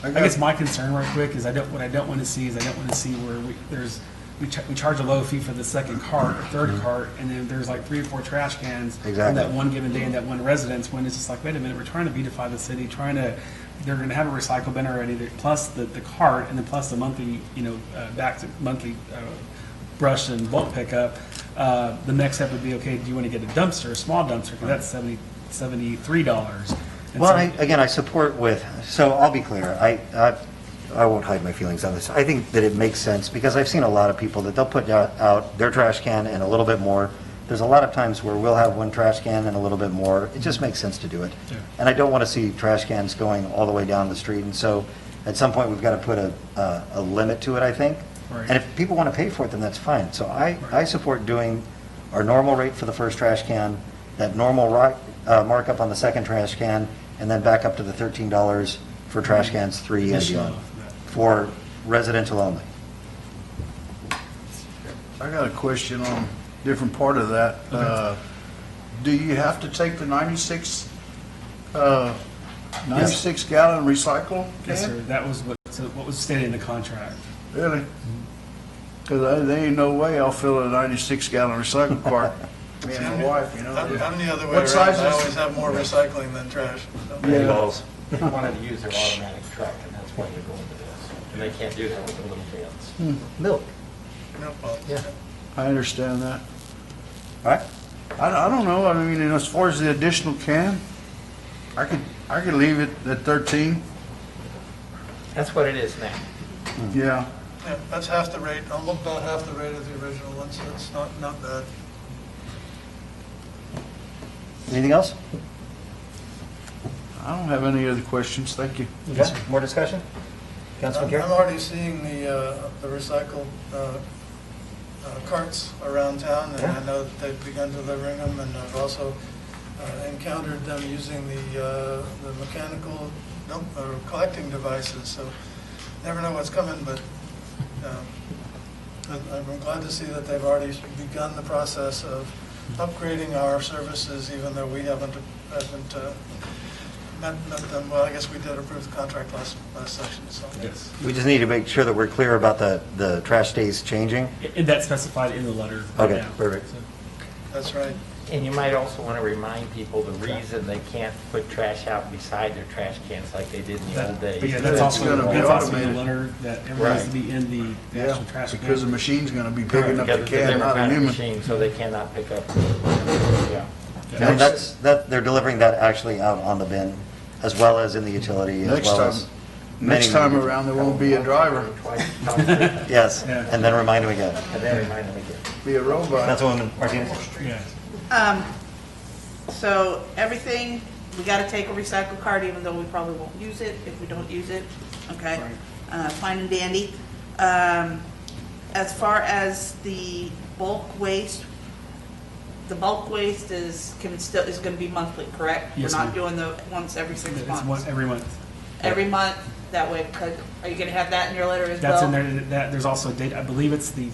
I guess my concern right quick is what I don't want to see where we charge a low fee for the second cart or third cart, and then there's like 3 or 4 trash cans on Exactly. that one given day in that one residence, when it's just like, wait a minute, we're trying to beautify the city, they're going to have a recycle bin already, plus the cart, and then plus the monthly, back to monthly brush and bulk pickup. The next step would be, okay, do you want to get a dumpster, a small dumpster, because that's $73. And Well, so- again, I support so I'll be clear, I won't hide my feelings on this. I think that it makes sense, because I've seen a lot of people that they'll put out their trash can and a little bit more. There's a lot of times where we'll have one trash can and a little bit more. It just makes sense to do it. Yeah. And I don't want to see trash cans going all the way down the street, and so at some point, we've got to put a limit to it, I think. Right. And if people want to pay for it, then that's fine. So I support doing our normal rate for the first trash can, that normal markup on the second trash can, and then back up to the $13 for trash cans 3 and Additional beyond, for that. for residential only. I got a question on a different part of that. Do you have to take the 96 gallon recycle can? Yes, sir. That was what was stated in the contract. Really? Because there ain't no way I'll fill a 96 gallon recycle cart. Me and my wife, I'm the other way What around. size I is- always have more recycling than trash. so. Yeah. Balls. They wanted to use their automatic truck, and that's why they're going to this. And they can't do that with the little bins. Milk. No problem. Yeah. I understand that. All right? I don't know, I mean, as far as the additional can, I could leave it at 13. That's what it is now. Yeah. Yeah, that's half the rate, almost about half the rate of the original one, so it's not bad. Anything else? I don't have any other questions, thank you. Okay. More discussion? Councilman I'm Carey? already seeing the recycled carts around town, and Yeah. I know that they've begun delivering them, and I've also encountered them using the mechanical dump or collecting devices, so never know what's coming, but I'm glad to see that they've already begun the process of upgrading our services, even though we haven't met them. Well, I guess we did approve the contract last session, so. Yes. We just need to make sure that we're clear about the trash days changing. And that's specified in the letter right Okay, now. perfect. So- That's right. And you might also want to remind people the reason they can't put trash out beside their trash cans like they did in the old But days. yeah, that's It's also, gonna be that's also in automated. the letter, that everything needs to be in the Yeah, actual trash can. because the machine's gonna be picking up Because the it's a can, different not a kind of human. machine, so they cannot pick up. Yeah. And they're delivering that actually out on the bin, as well as in the utility, as Next well time, as. next many- time around, there won't be a driver, Yes, Yeah. and then remind them again. And then remind them again. be a robot. Councilwoman Martinez? Yeah. So everything, we gotta take a recycle card, even though we probably won't use it, if we don't use it, okay? Fine and dandy. As far as the bulk waste is gonna be monthly, correct? Yes, We're not ma'am. doing the once every 6 It's months. one every month. Every month, that way, are you gonna have that in your letter as well? That's in there, there's also a date, I believe it's the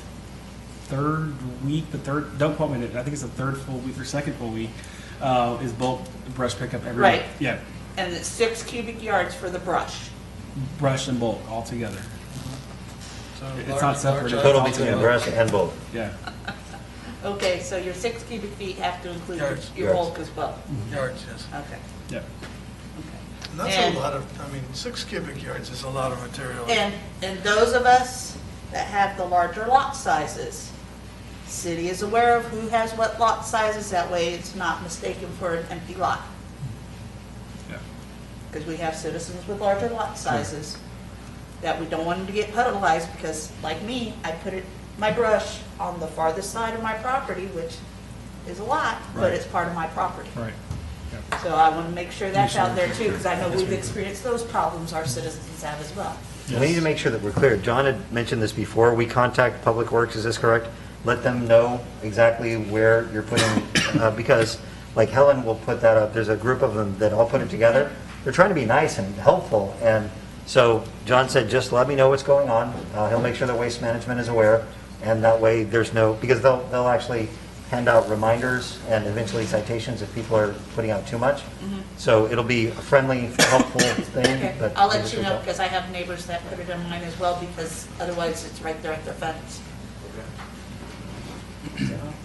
third week, don't quote me, on it, I think it's the third full week or second full week, is bulk brush pickup every month. Right. Yeah, And it's 6 cubic yards for the brush. brush and bulk all together. So It's large- not separate. large Total items. between brush and bulk. Yeah. Okay, so your 6 cubic feet have to include Yards. your bulk as well. Yards, yes. Okay. Yeah. And that's And- a lot of, 6 cubic yards is a lot of material. And those of us that have the larger lot sizes, city is aware of who has what lot sizes, that way it's not mistaken for an empty lot. Yeah. Because we have citizens with larger lot sizes that we don't want them to get puddleized, because like me, I put my brush on the farthest side of my property, which is a lot, but Right. it's part of my property. Right. So I want to make sure that's out there too, because I know Yes, we've ma'am. experienced those problems our citizens have as well. We need to make sure that we're clear. John had mentioned this before. We contact Public Works, is this correct? Let them know exactly where you're putting, because like Helen will put that up. There's a group of them that all put it together. They're trying to be nice and helpful. And so John said, just let me know what's going on. He'll make sure that Waste Management is aware. And that way there's no, because they'll actually hand out reminders and eventually citations if people are putting out too much. So it'll be a friendly, helpful thing. Okay, but I'll they let just you reach know, out. because I have neighbors that put it in mine as well, because otherwise it's right there at their fence.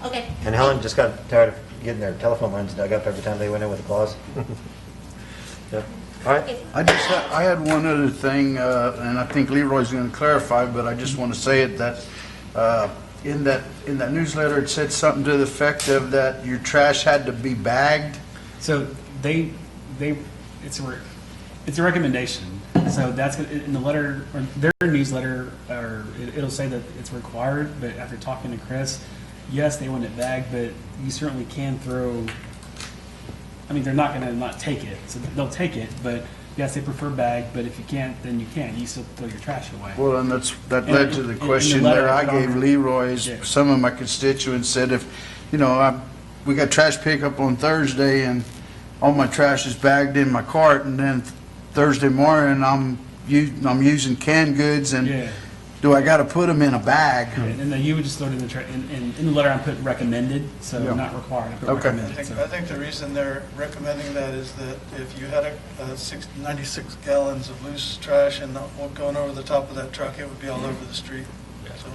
Okay. And Helen just got tired of getting their telephone lines dug up every time they went in with the claws. Yep. All right. I had one other thing, and I think Leroy's going to clarify, but I just want to say it, that in that newsletter, it said something to the effect of that your trash had to be bagged. So it's a recommendation. So that's in the letter, or their newsletter, or it'll say that it's required, but after talking to Chris, yes, they want it bagged, but you certainly can throw, I mean, they're not gonna not take it, so they'll take it, but yes, they prefer bag, but if you can't, then you can't, you still throw your trash away. Well, and that And led to in the the question letter, that I I put on gave there- Leroy, is Yeah. some of my constituents said if, we got trash pickup on Thursday and all my trash is bagged in my cart, and then Thursday morning I'm using canned goods, and Yeah. do I got to put them in a bag? And then you would just throw it in the in the letter I put recommended, so Yeah. not required, I put Okay. recommended. so. I think the reason they're recommending that is that if you had 96 gallons of loose trash and going over the top of that truck, it would be all over the street. So,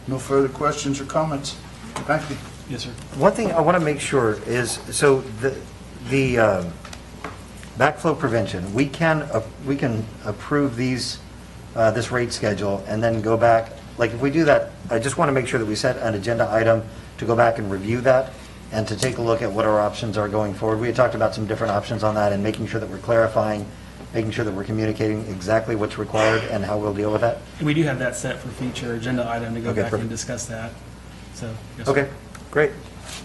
No further questions or comments? Thank you. Yes, sir. One thing I want to make sure is, so the backflow prevention, we can approve this rate schedule and then go back, like if we do that, I just want to make sure that we set an agenda item to go back and review that and to take a look at what our options are going forward. We had talked about some different options on that and making sure that we're clarifying, making sure that we're communicating exactly what's required and how we'll deal with that. And we do have that set for future agenda item to go Okay, back perfect. and discuss that, so. yes, sir. Okay, great.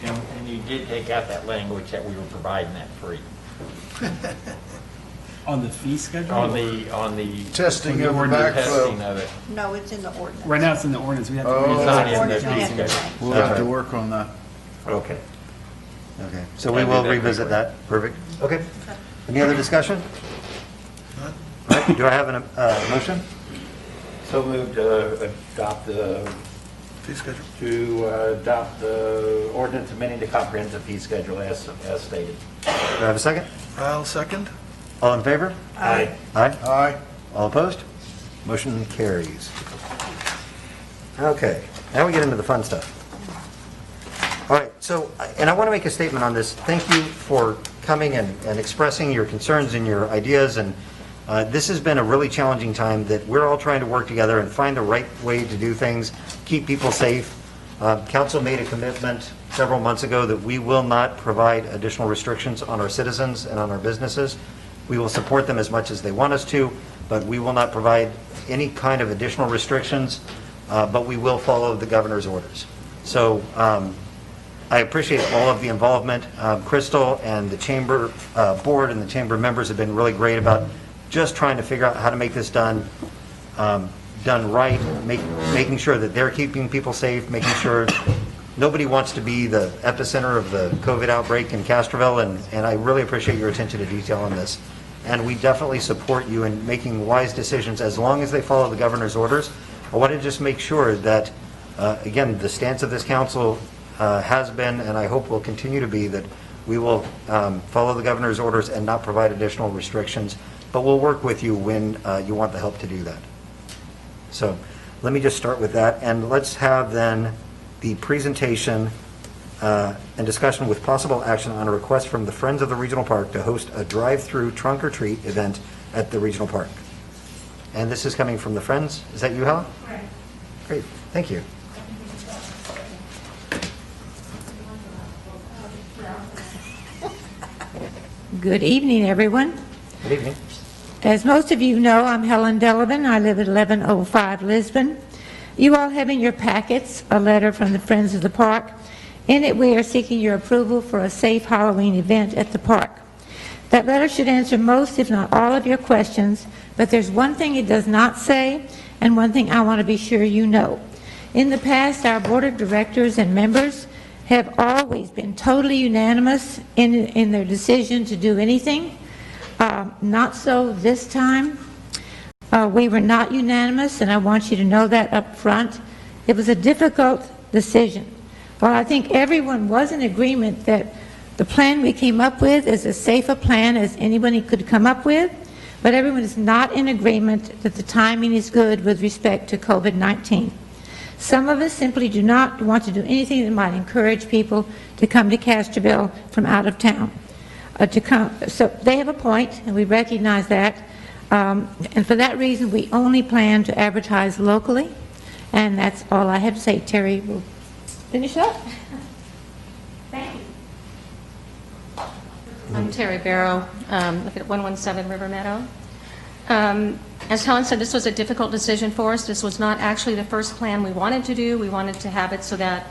and you did take out that language that we were providing that free. On the fee schedule? On the Testing of the ordinance. testing backflow. of it. No, it's in the ordinance. Right now, it's in the ordinance. We have to. Oh. revisit It's not it. in the Ordinance we fee have to schedule. change. We'll have to work on that. Okay. Okay, so we That'd be will that revisit quickly. that. Perfect. Okay. Any other discussion? All right, do I have a motion? So moved to adopt the, Fee schedule. to adopt the ordinance amending the comprehensive fee schedule as stated. Do I have a second? I'll second. All in favor? Aye. Aye. Aye. All opposed? Motion carries. Okay, now we get into the fun stuff. All right, so, and I want to make a statement on this. Thank you for coming and expressing your concerns and your ideas, and this has been a really challenging time that we're all trying to work together and find the right way to do things, keep people safe. Council made a commitment several months ago that we will not provide additional restrictions on our citizens and on our businesses. We will support them as much as they want us to, but we will not provide any kind of additional restrictions, but we will follow the governor's orders. So I appreciate all of the involvement. Crystal and the chamber board and the chamber members have been really great about just trying to figure out how to make this done right, making sure that they're keeping people safe, making sure nobody wants to be the epicenter of the COVID outbreak in Castroville, and I really appreciate your attention to detail on this. And we definitely support you in making wise decisions as long as they follow the governor's orders. I want to just make sure that, again, the stance of this council has been, and I hope will continue to be, that we will follow the governor's orders and not provide additional restrictions, but we'll work with you when you want the help to do that. So let me just start with that, and let's have then the presentation and discussion with possible action on a request from the Friends of the Regional Park to host a drive-through trunk or treat event at the Regional Park. And this is coming from the Friends. Is that you, Helen? Right. Great, thank you. Good evening, everyone. Good evening. As most of you know, I'm Helen Delavan. I live at 1105 Lisbon. You all have in your packets a letter from the Friends of the Park. In it, we are seeking your approval for a safe Halloween event at the park. That letter should answer most, if not all, of your questions, but there's one thing it does not say, and one thing I want to be sure you know. In the past, our board of directors and members have always been totally unanimous in their decision to do anything. Not so this time. We were not unanimous, and I want you to know that up front. It was a difficult decision. Well, I think everyone was in agreement that the plan we came up with is as safe a plan as anybody could come up with, but everyone is not in agreement that the timing is good with respect to COVID-19. Some of us simply do not want to do anything that might encourage people to come to Castroville from out of town. So they have a point, and we recognize that. And for that reason, we only plan to advertise locally, and that's all I have to say. Terry will finish up. Thank you. I'm Terry Barrow, look at 117 River Meadow. As Helen said, this was a difficult decision for us. This was not actually the first plan we wanted to do. We wanted to have it so that,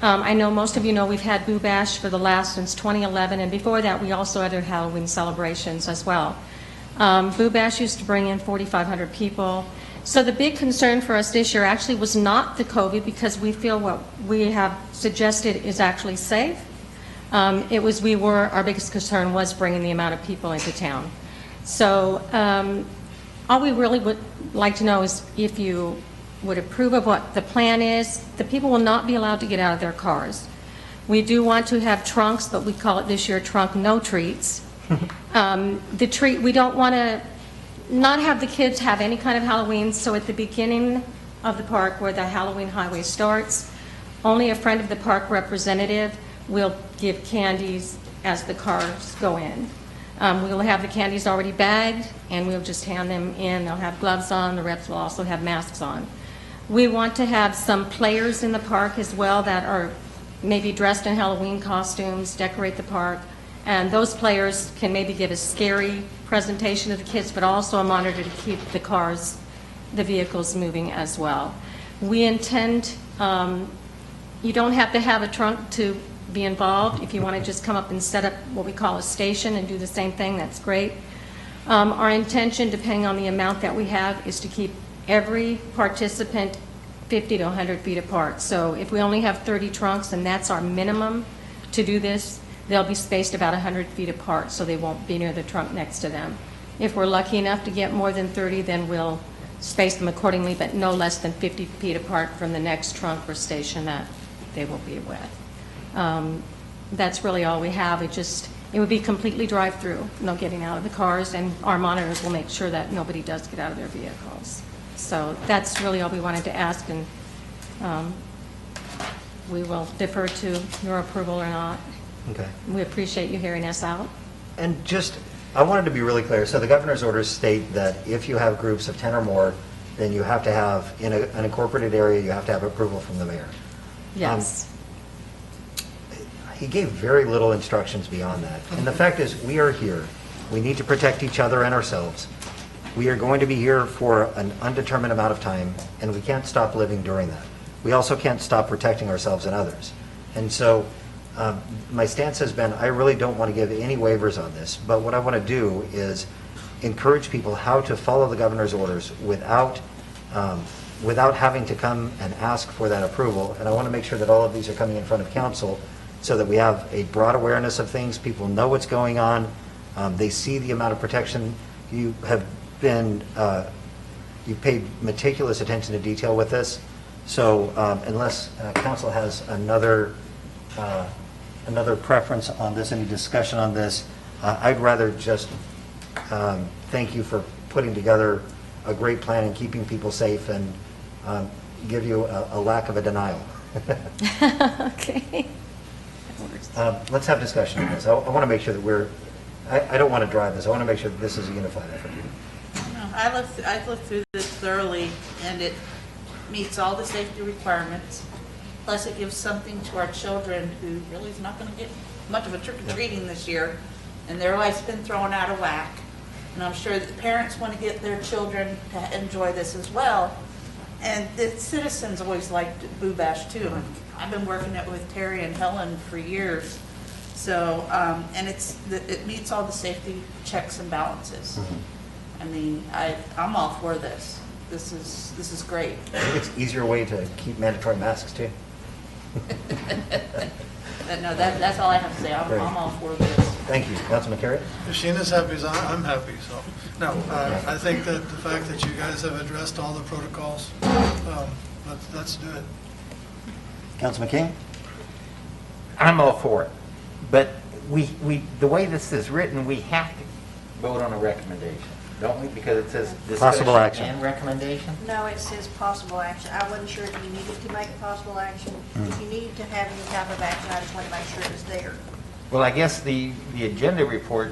I know most of you know we've had Boo Bash for the last since 2011, and before that we also had other Halloween celebrations as well. Boo Bash used to bring in 4,500 people. So the big concern for us this year actually was not the COVID, because we feel what we have suggested is actually safe. Our biggest concern was bringing the amount of people into town. So all we really would like to know is if you would approve of what the plan is. The people will not be allowed to get out of their cars. We do want to have trunks, but we call it this year Trunk No Treats. We don't want to not have the kids have any kind of Halloween, so at the beginning of the park where the Halloween highway starts, only a friend of the park representative will give candies as the cars go in. We'll have the candies already bagged, and we'll just hand them in. They'll have gloves on. The reps will also have masks on. We want to have some players in the park as well that are maybe dressed in Halloween costumes, decorate the park, and those players can maybe give a scary presentation to the kids, but also a monitor to keep the cars, the vehicles moving as well. We intend, you don't have to have a trunk to be involved. If you want to just come up and set up what we call a station and do the same thing, that's great. Our intention, depending on the amount that we have, is to keep every participant 50 to 100 feet apart. So if we only have 30 trunks, and that's our minimum to do this, they'll be spaced about 100 feet apart, so they won't be near the trunk next to them. If we're lucky enough to get more than 30, then we'll space them accordingly, but no less than 50 feet apart from the next trunk or station that they will be with. That's really all we have. It would be completely drive-through, no getting out of the cars, and our monitors will make sure that nobody does get out of their vehicles. So that's really all we wanted to ask, and we will defer to your approval or not. Okay. We appreciate you hearing us out. And just, I wanted to be really clear. So the governor's orders state that if you have groups of 10 or more, then you have to have, in an incorporated area, you have to have approval from the mayor. Yes. He gave very little instructions beyond that. And the fact is, we are here. We need to protect each other and ourselves. We are going to be here for an undetermined amount of time, and we can't stop living during that. We also can't stop protecting ourselves and others. And so my stance has been, I really don't want to give any waivers on this, but what I want to do is encourage people how to follow the governor's orders without having to come and ask for that approval. And I want to make sure that all of these are coming in front of council so that we have a broad awareness of things. People know what's going on. They see the amount of protection. You have been, you've paid meticulous attention to detail with this. So unless council has another preference on this, any discussion on this, I'd rather just thank you for putting together a great plan and keeping people safe, and give you a lack of a denial. Okay. Let's have discussion on this. I want to make sure that I don't want to drive this. I want to make sure that this is a unified effort. No, I've looked through this thoroughly, and it meets all the safety requirements. Plus, it gives something to our children who really is not going to get much of a trick-or-treating this year, and their life's been thrown out of whack. And I'm sure that the parents want to get their children to enjoy this as well. And the citizens always like Boo Bash too. I've been working it with Terry and Helen for years. So, and it meets all the safety checks and balances. I mean, I'm all for this. This is great. I think it's an easier way to keep mandatory masks too. No, that's all I have to say. I'm all for this. Thank you. Councilman Carey? If Sheena's happy, I'm happy, so. No, I think that the fact that you guys have addressed all the protocols, let's do it. Councilman King? I'm all for it. But the way this is written, we have to vote on a recommendation, don't we? Because it says Possible discussion action. and recommendation. No, it says possible action. I wasn't sure if you needed to make a possible action. If you needed to have any type of action, I just want to make sure it was there. Well, I guess the agenda report,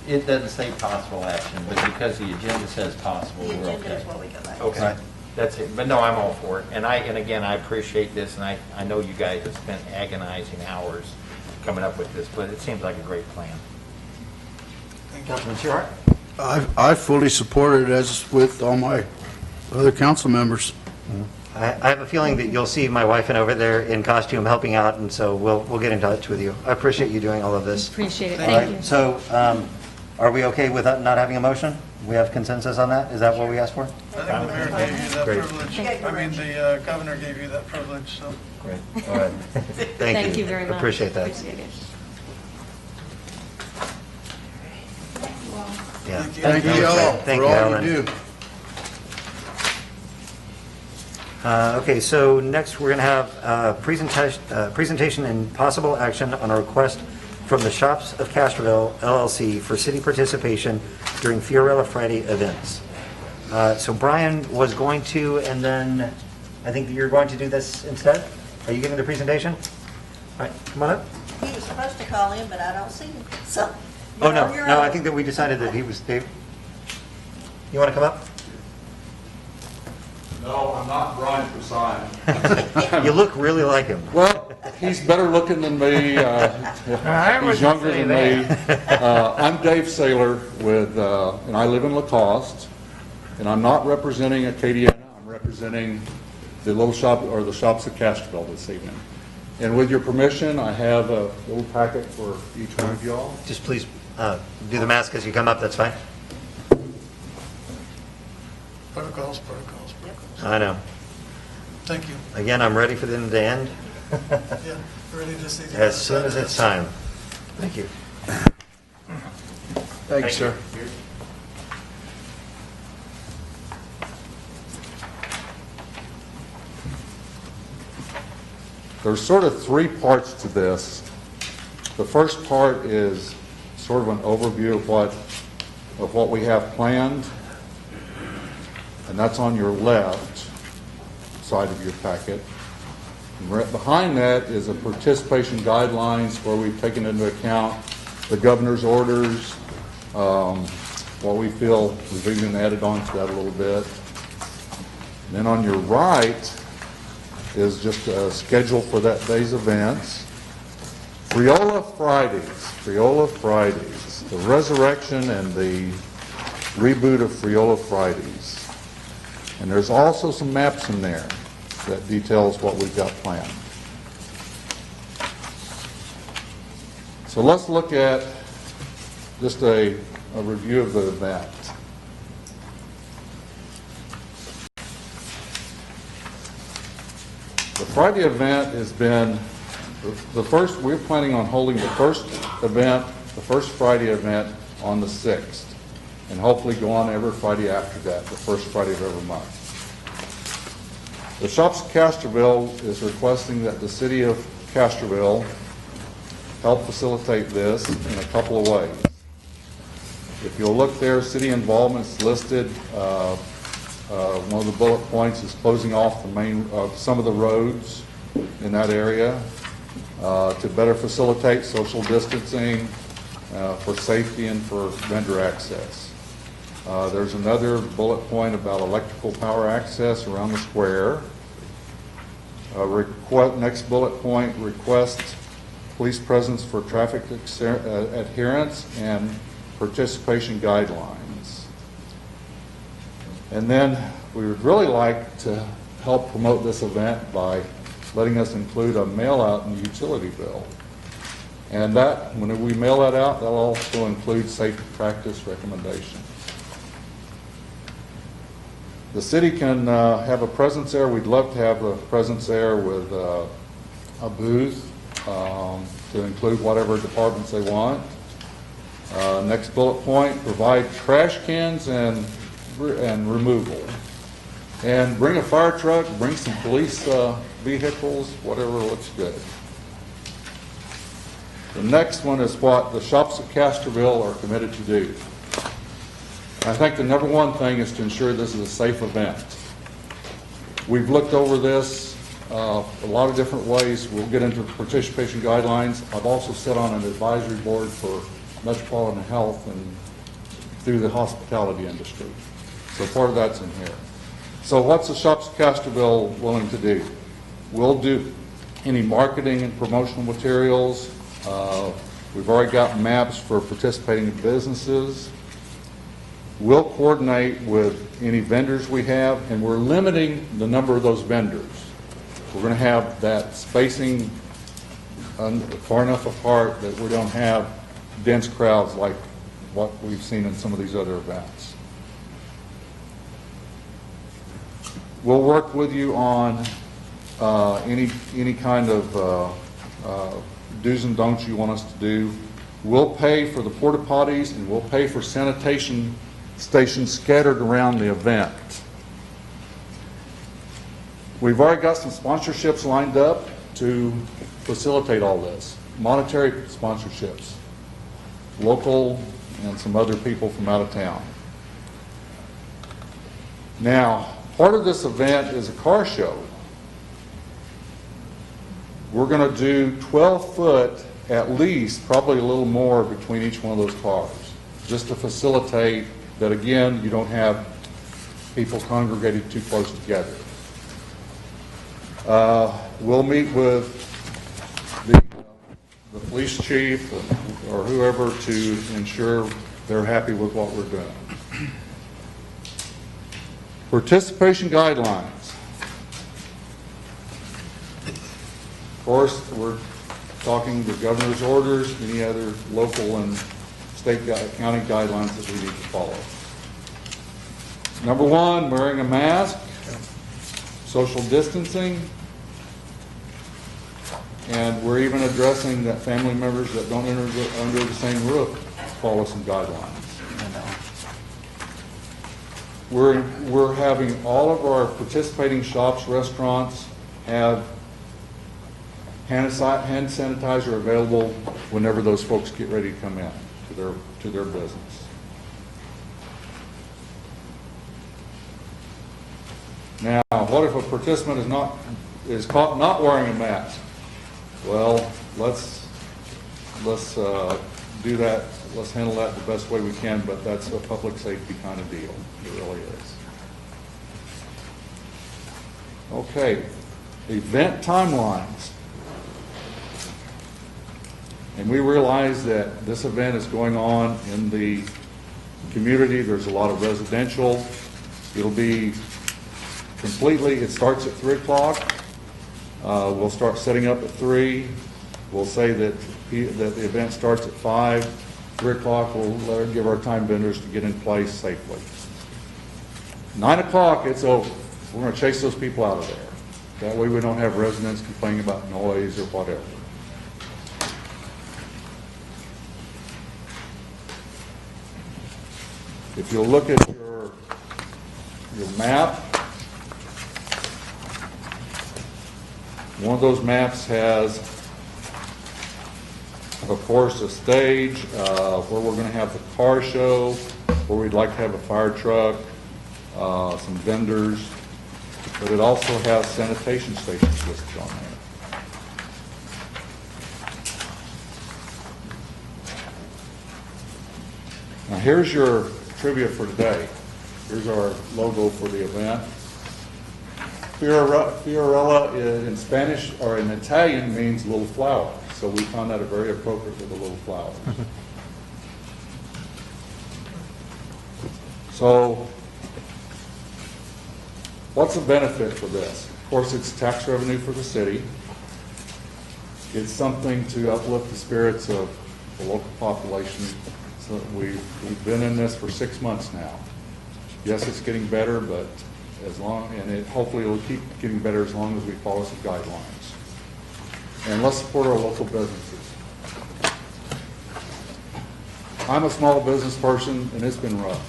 it doesn't say possible action, but because the agenda says possible, The we're agenda okay. is what we go by. Okay, Right. that's it. But no, I'm all for it. And again, I appreciate this, and I know you guys have spent agonizing hours coming up with this, but it seems like a great plan. Councilman Stewart? I fully support it, as with all my other council members. I have a feeling that you'll see my wife and over there in costume helping out, and so we'll get in touch with you. I appreciate you doing all of this. Appreciate it. All Thank right, you. so are we okay with not having a motion? We have consensus on that? Is that what we asked for? I think the mayor gave you that Great. privilege. I mean, the governor gave you that privilege, so. Great. All right. Thank you very much. Appreciate that. Appreciate it. Yeah. Thank you all Thank for you, all Alan. you do. Okay, so next we're going to have presentation and possible action on a request from the Shops of Castroville LLC for city participation during Fiorella Friday events. So Brian was going to, and then I think you're going to do this instead? Are you giving the presentation? All right, come on up. He was supposed to call in, but I don't see him, so. Oh, you're no, on your no, I own. think that we decided that he was, Dave, you want to come up? No, I'm not Brian Poseidon. You look really like him. Well, he's better looking than me. He's younger than me. I'm Dave Saylor with, and I live in Lacoste, and I'm not representing Acadiana. I'm representing the little shop, or the Shops of Castroville this evening. And with your permission, I have a little packet for each one of y'all. Just please do the mask as you come up, that's fine. Protocols. I know. Thank you. Again, I'm ready for them to end Yeah, ready to see. as soon as it's time. Thank you. Thanks, sir. There's sort of three parts to this. The first part is sort of an overview of what we have planned, and that's on your left side of your packet. And right behind that is a participation guidelines where we've taken into account the governor's orders, what we feel we've even added on to that a little bit. And then on your right is just a schedule for that day's events. Friola Fridays, the resurrection and the reboot of Friola Fridays. And there's also some maps in there that details what we've got planned. So let's look at just a review of the event. The Friday event has been the first. We're planning on holding the first event, the first Friday event, on the 6th, and hopefully go on every Friday after that, the first Friday of every month. The Shops of Castroville is requesting that the city of Castroville help facilitate this in a couple of ways. If you'll look there, city involvement is listed. One of the bullet points is closing off the main, some of the roads in that area to better facilitate social distancing for safety and for vendor access. There's another bullet point about electrical power access around the square. Next bullet point, request police presence for traffic adherence and participation guidelines. And then we would really like to help promote this event by letting us include a mail out in the utility bill. And that, when we mail that out, that'll also include safety practice recommendations. The city can have a presence there. We'd love to have a presence there with a booth to include whatever departments they want. Next bullet point, provide trash cans and removal. And bring a fire truck, bring some police vehicles, whatever looks good. The next one is what the Shops of Castroville are committed to do. I think the number one thing is to ensure this is a safe event. We've looked over this a lot of different ways. We'll get into participation guidelines. I've also sat on an advisory board for Metropolitan Health and through the hospitality industry. So part of that's in here. So what's the Shops of Castroville willing to do? We'll do any marketing and promotional materials. We've already got maps for participating businesses. We'll coordinate with any vendors we have, and we're limiting the number of those vendors. We're going to have that spacing far enough apart that we don't have dense crowds like what we've seen in some of these other events. We'll work with you on any kind of do's and don'ts you want us to do. We'll pay for the porta potties and we'll pay for sanitation stations scattered around the event. We've already got some sponsorships lined up to facilitate all this. Monetary sponsorships, local and some other people from out of town. Now, part of this event is a car show. We're going to do 12 foot at least, probably a little more between each one of those cars, just to facilitate that, again, you don't have people congregated too close together. We'll meet with the police chief or whoever to ensure they're happy with what we're doing. Participation guidelines. Of course, we're talking the governor's orders, any other local and state county guidelines that we need to follow. Number one, wearing a mask, social distancing, and we're even addressing that family members that don't enter under the same roof follow some guidelines. We're having all of our participating shops, restaurants have hand sanitizer available whenever those folks get ready to come in to their business. Now, what if a participant is caught not wearing a mask? Well, let's do that. Let's handle that the best way we can, but that's a public safety kind of deal. It really is. Okay, event timelines. And we realize that this event is going on in the community. There's a lot of residential. It'll be completely, it starts at 3 o'clock. We'll start setting up at 3. We'll say that the event starts at 5. 3 o'clock, we'll give our time vendors to get in place safely. 9 o'clock, it's over. We're going to chase those people out of there. That way we don't have residents complaining about noise or whatever. If you'll look at your map, one of those maps has, of course, a stage where we're going to have the car show, where we'd like to have a fire truck, some vendors, but it also has sanitation stations listed on there. Now here's your trivia for today. Here's our logo for the event. Fiorella in Spanish or in Italian means little flower, so we found that very appropriate with the little flowers. So, what's the benefit for this? Of course, it's tax revenue for the city. It's something to uplift the spirits of the local population. So we've been in this for 6 months now. Yes, it's getting better, but hopefully it'll keep getting better as long as we follow some guidelines. And let's support our local businesses. I'm a small business person, and it's been rough.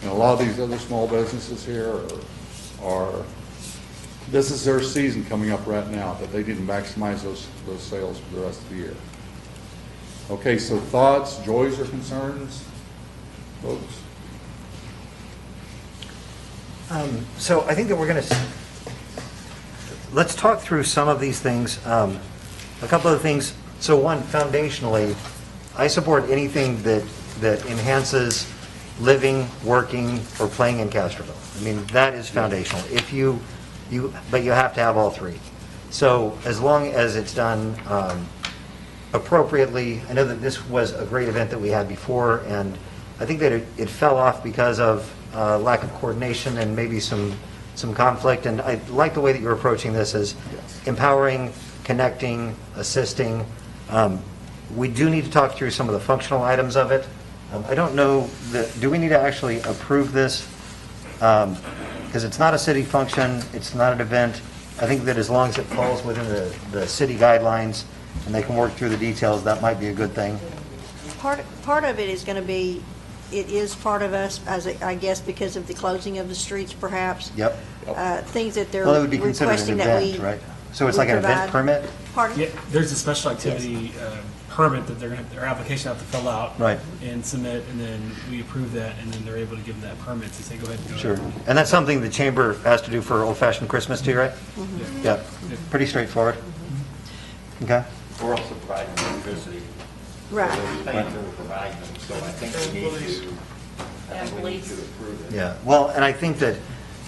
And a lot of these other small businesses here this is their season coming up right now, but they didn't maximize those sales for the rest of the year. Okay, so thoughts, joys, or concerns, folks? So I think that we're going to, let's talk through some of these things. A couple of things. So one, foundationally, I support anything that enhances living, working, or playing in Castroville. I mean, that is foundational. But you have to have all three. So as long as it's done appropriately, I know that this was a great event that we had before, and I think that it fell off because of lack of coordination and maybe some conflict. And I like the way that you're approaching this as empowering, connecting, assisting. We do need to talk through some of the functional items of it. I don't know, do we need to actually approve this? Because it's not a city function, it's not an event. I think that as long as it falls within the city guidelines and they can work through the details, that might be a good thing. Part of it is going to be, it is part of us, I guess, because of the closing of the streets, perhaps. Yep. Things that they're Well, it would be considered requesting an that event, we. right? So it's like an event permit? Pardon? Yeah, there's a special activity permit that their application have to fill out. Right. And submit, and then we approve that, and then they're able to give them that permit to say, go ahead and go. Sure. And that's something the chamber has to do for Old Fashioned Christmas too, right? Mm-hmm. Yeah. Pretty straightforward. Okay. We're also providing electricity. Right. So we're paying to provide them, so I think we need to approve it. Yeah. Well, and I think that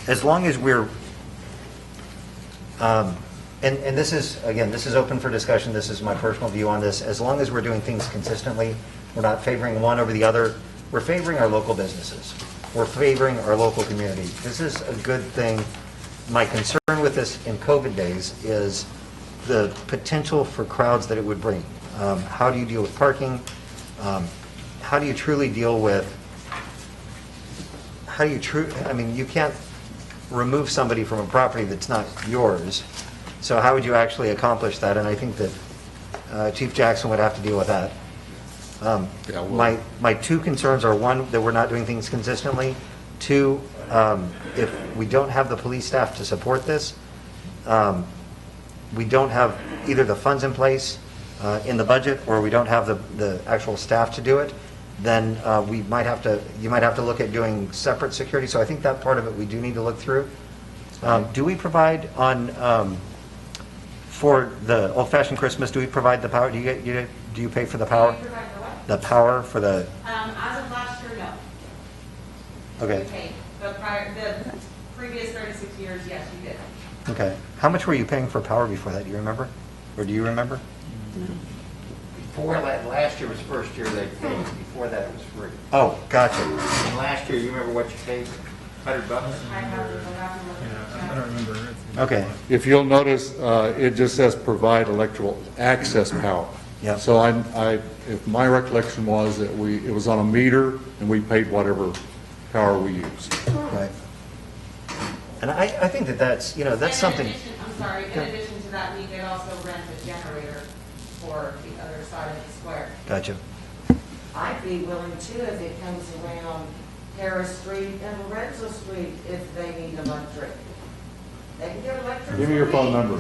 as long as we're, and this is, again, this is open for discussion, this is my personal view on this, as long as we're doing things consistently, we're not favoring one over the other, we're favoring our local businesses, we're favoring our local community. This is a good thing. My concern with this in COVID days is the potential for crowds that it would bring. How do you deal with parking? How do you truly deal with how do you I mean, you can't remove somebody from a property that's not yours. So how would you actually accomplish that? And I think that Chief Jackson would have to deal with that. Yeah, well- My two concerns are, one, that we're not doing things consistently. Two, if we don't have the police staff to support this, we don't have either the funds in place in the budget, or we don't have the actual staff to do it, then you might have to look at doing separate security. So I think that part of it we do need to look through. Do we provide for the old-fashioned Christmas, do we provide the power? Do you pay for the power? The power for the, As of last year, no. okay, Okay, the previous 36 years, yes, you did. okay. How much were you paying for power before that? Do you remember? Or do you remember? Before that, last year was the first year they paid. Before that, it was free. Oh, gotcha. And last year, you remember what you paid? $100? Yeah, I don't remember. Okay. If you'll notice, it just says provide electrical access power. Yep. So if my recollection was that it was on a meter and we paid whatever power we used. Right. And I think that's, that's something. I'm sorry, in addition to that, we did also rent a generator for the other side of the square. Gotcha. I'd be willing to if it comes around Harris Street and Lorenzo Street if they need electric. They can get electric. Give me your phone number.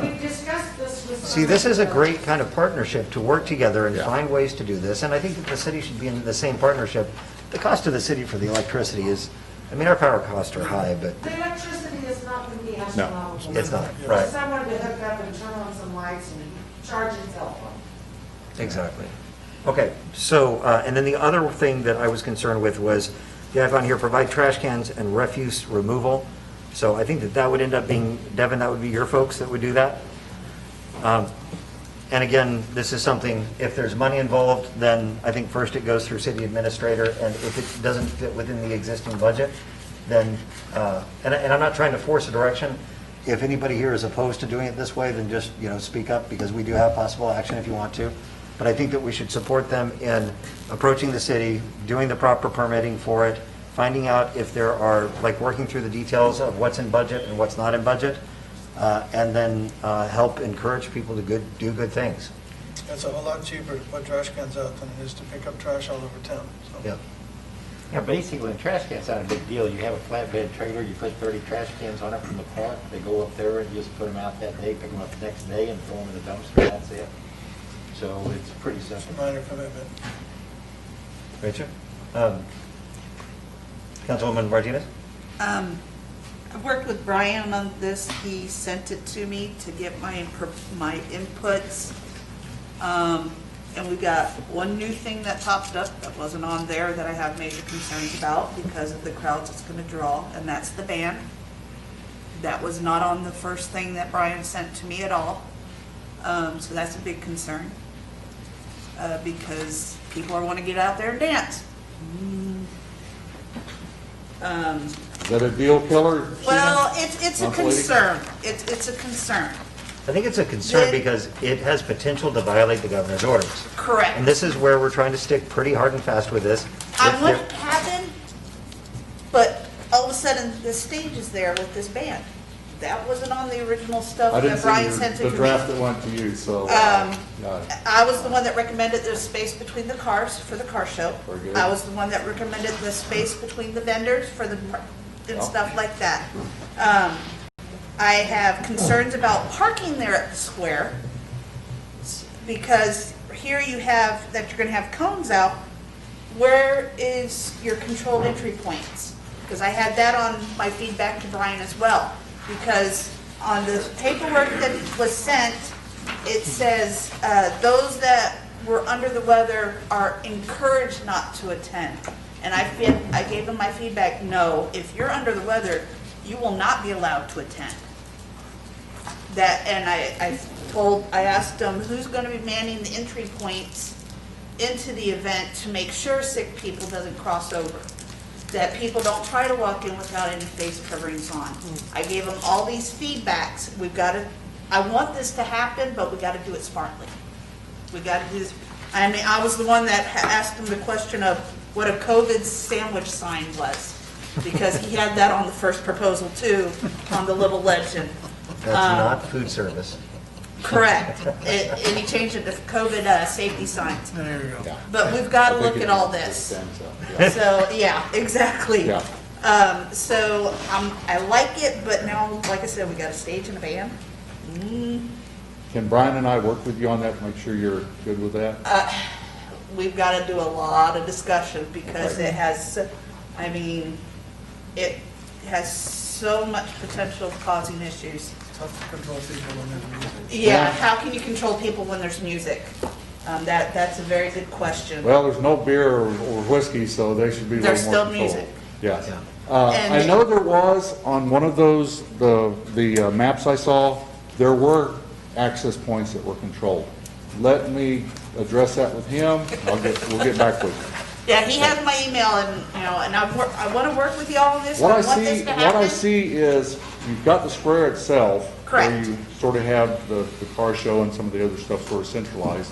We've discussed this with. See, this is a great kind of partnership to work together and Yeah. find ways to do this, and I think that the city should be in the same partnership. The cost of the city for the electricity is, our power costs are high, but The electricity is not going to be astronomical. it's not, right, Someone to hook up and turn on some lights and charge his cell phone. exactly. Okay, so, and then the other thing that I was concerned with was, you have on here, provide trash cans and refuse removal. So I think that would end up being, Devin, that would be your folks that would do that. And again, this is something, if there's money involved, then I think first it goes through city administrator, and if it doesn't fit within the existing budget, then, and I'm not trying to force a direction. If anybody here is opposed to doing it this way, then just, speak up, because we do have possible action if you want to. But I think that we should support them in approaching the city, doing the proper permitting for it, finding out if there are, working through the details of what's in budget and what's not in budget, and then help encourage people to do good things. It's a whole lot cheaper to put trash cans out than it is to pick up trash all over town. So. Yeah. Yeah, basically, a trash can's not a big deal. You have a flatbed trailer, you put 30 trash cans on it from the park, they go up there and just put them out that day, pick them up the next day and throw them in the dumpster, that's it. So it's pretty It's a simple. minor commitment. Rachel? Councilwoman Martinez? I've worked with Brian on this. He sent it to me to get my inputs. And we've got one new thing that popped up that wasn't on there that I have major concerns about because of the crowds it's going to draw, and that's the band. That was not on the first thing that Brian sent to me at all. So that's a big concern because people are want to get out there and dance. Is that a deal killer? Well, it's a Month lady? concern. It's a concern. I think it's a concern Then- because it has potential to violate the governor's orders. Correct. And this is where we're trying to stick pretty hard and fast with this. I If want there- it to happen, but all of a sudden, the stage is there with this band. That wasn't on the original stuff I didn't that see Brian sent the to draft me. that went to you, so. Um, got it. I was the one that recommended there's space between the cars for the car show. Very good. I was the one that recommended the space between the vendors for the, and stuff like that. I have concerns about parking there at the square, because here you have that you're gonna have cones out. Where is your controlled entry points? Because I had that on my feedback to Brian as well, because on the paperwork that was sent, it says, those that were under the weather are encouraged not to attend. And I gave them my feedback, no, if you're under the weather, you will not be allowed to attend. And I asked them, who's gonna be manning the entry points into the event to make sure sick people doesn't cross over? That people don't try to walk in without any face coverings on. I gave them all these feedbacks. I want this to happen, but we gotta do it smartly. We gotta do this. I mean, I was the one that asked them the question of, what a COVID sandwich sign was, because he had that on the first proposal too, on the little legend. That's not food service. Correct. And he changed it to COVID safety signs. There you go. But we've got to look at all this. So, yeah, exactly. Yeah. So I like it, but now, like I said, we got a stage and a band. Can Brian and I work with you on that to make sure you're good with that? We've got to do a lot of discussion because it has, I mean, it has so much potential of causing issues. Tough to control people when there's music. Yeah, how can you control people when there's music? That's a very good question. Well, there's no beer or whiskey, so they should be a There's little more still controlled. music. Yes. And I know there was, on one of those, the maps I saw, there were access points that were controlled. Let me address that with him. We'll get back with you. Yeah, he has my email, and and I want to work with y'all on this. What I I want this see, to what happen. I see is you've got the square itself. Correct. Where you sort of have the car show and some of the other stuff sort of centralized.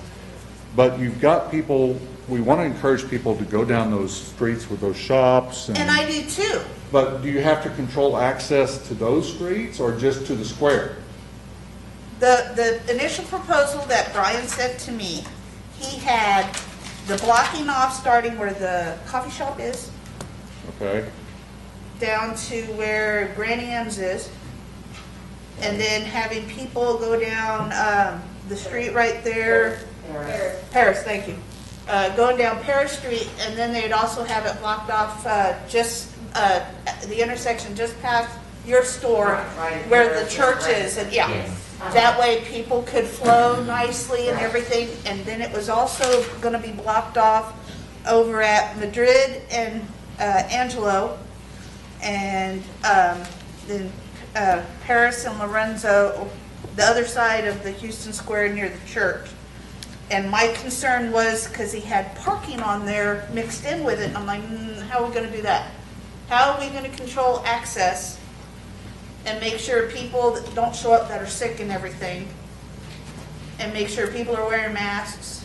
But you've got people, we want to encourage people to go down those streets with those shops. And I do too. But do you have to control access to those streets or just to the square? The initial proposal that Brian sent to me, he had the blocking off starting where the coffee shop is, Okay. down to where Granny M's is, and then having people go down the street right there. Paris, thank you. Going down Paris Street, and then they'd also have it blocked off just the intersection just past your store where the church is, and yeah. That way people could flow nicely and everything, and then it was also gonna be blocked off over at Madrid and Angelo, and then Paris and Lorenzo, the other side of the Houston Square near the church. And my concern was, because he had parking on there mixed in with it, I'm like, how are we gonna do that? How are we gonna control access and make sure people that don't show up that are sick and everything, and make sure people are wearing masks?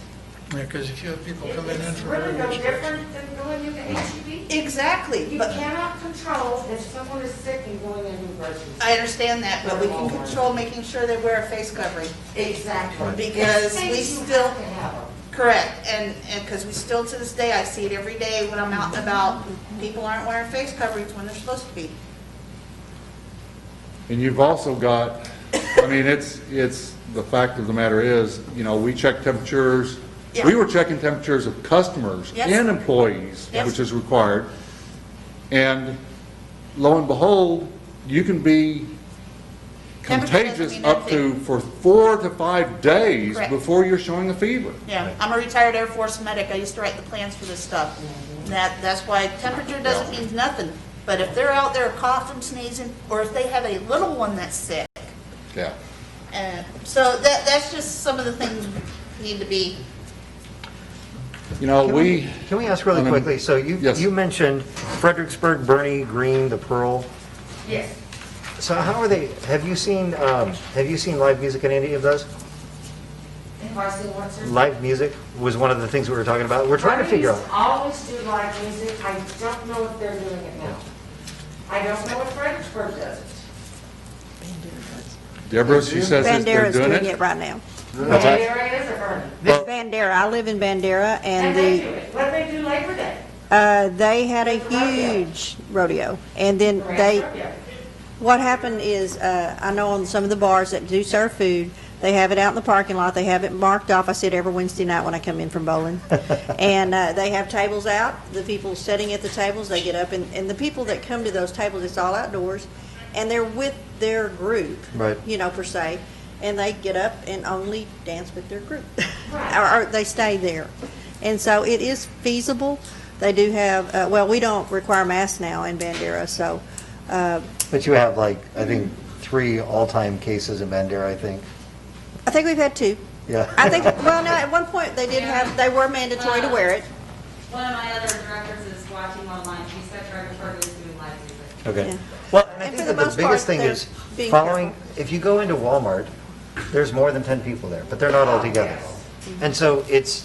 Yeah, because if you have people coming in It's for really no regular different than going into HEB. Exactly, You but cannot control if someone is sick and going into grocery. I understand that, but we can control making sure they wear a face covering. Exactly. Because we Things you still, have to have them. correct, and because we still to this day, I see it every day when I'm out and about, people aren't wearing face coverings when they're supposed to be. And you've also got, I mean, it's, the fact of the matter is, you know, we check temperatures. Yeah. We were checking temperatures of customers Yes. and employees, Yes. which is required. And lo and behold, you can be Temperature doesn't contagious mean up to, anything. for 4 to 5 days Correct. before you're showing a fever. Yeah, I'm a retired Air Force medic, I used to write the plans for this stuff. That's why temperature doesn't mean nothing, but if they're out there coughing, sneezing, or if they have a little one that's sick, Yeah. so that's just some of the things need to be. You know, Can we ask really I mean, quickly, so yes. you mentioned Fredericksburg, Bernie, Green, the Pearl. Yes. So how are they, have you seen live music in any of those? Have I seen what's her? Live music was one of the things we were talking about. We're trying to figure out. Always do live music. I don't know if they're doing it now. I don't know if Fredericksburg does it. Deborah, she says that they're Bandera's doing doing it. it right now. What's that? Bandera is or Vernon? Bandera, I live in Bandera, And they do and it. What they do Labor Day? they had a huge rodeo. And then what happened is, I know on some of the bars that do serve food, they have it out in the parking lot, they have it marked off, I sit every Wednesday night when I come in from bowling. And they have tables out, the people sitting at the tables, they get up, and the people that come to those tables, it's all outdoors, and they're with their group, Right. you know, per se, and they get up and only dance with their group. Or they stay there. And so it is feasible. They do have, well, we don't require masks now in Bandera, so, But you have like, I think, 3 all-time cases in Bandera, I think. I think we've had 2. Yeah. I think, well, no, at one point, they did have, they were mandatory to wear it. One of my other directors is watching online. She said Fredericksburg is doing live music. Okay. Yeah. Well, and I And think for that the the most biggest part, thing they're is being following, if you go into Walmart, there's more than 10 people there, but they're not all together. And so it's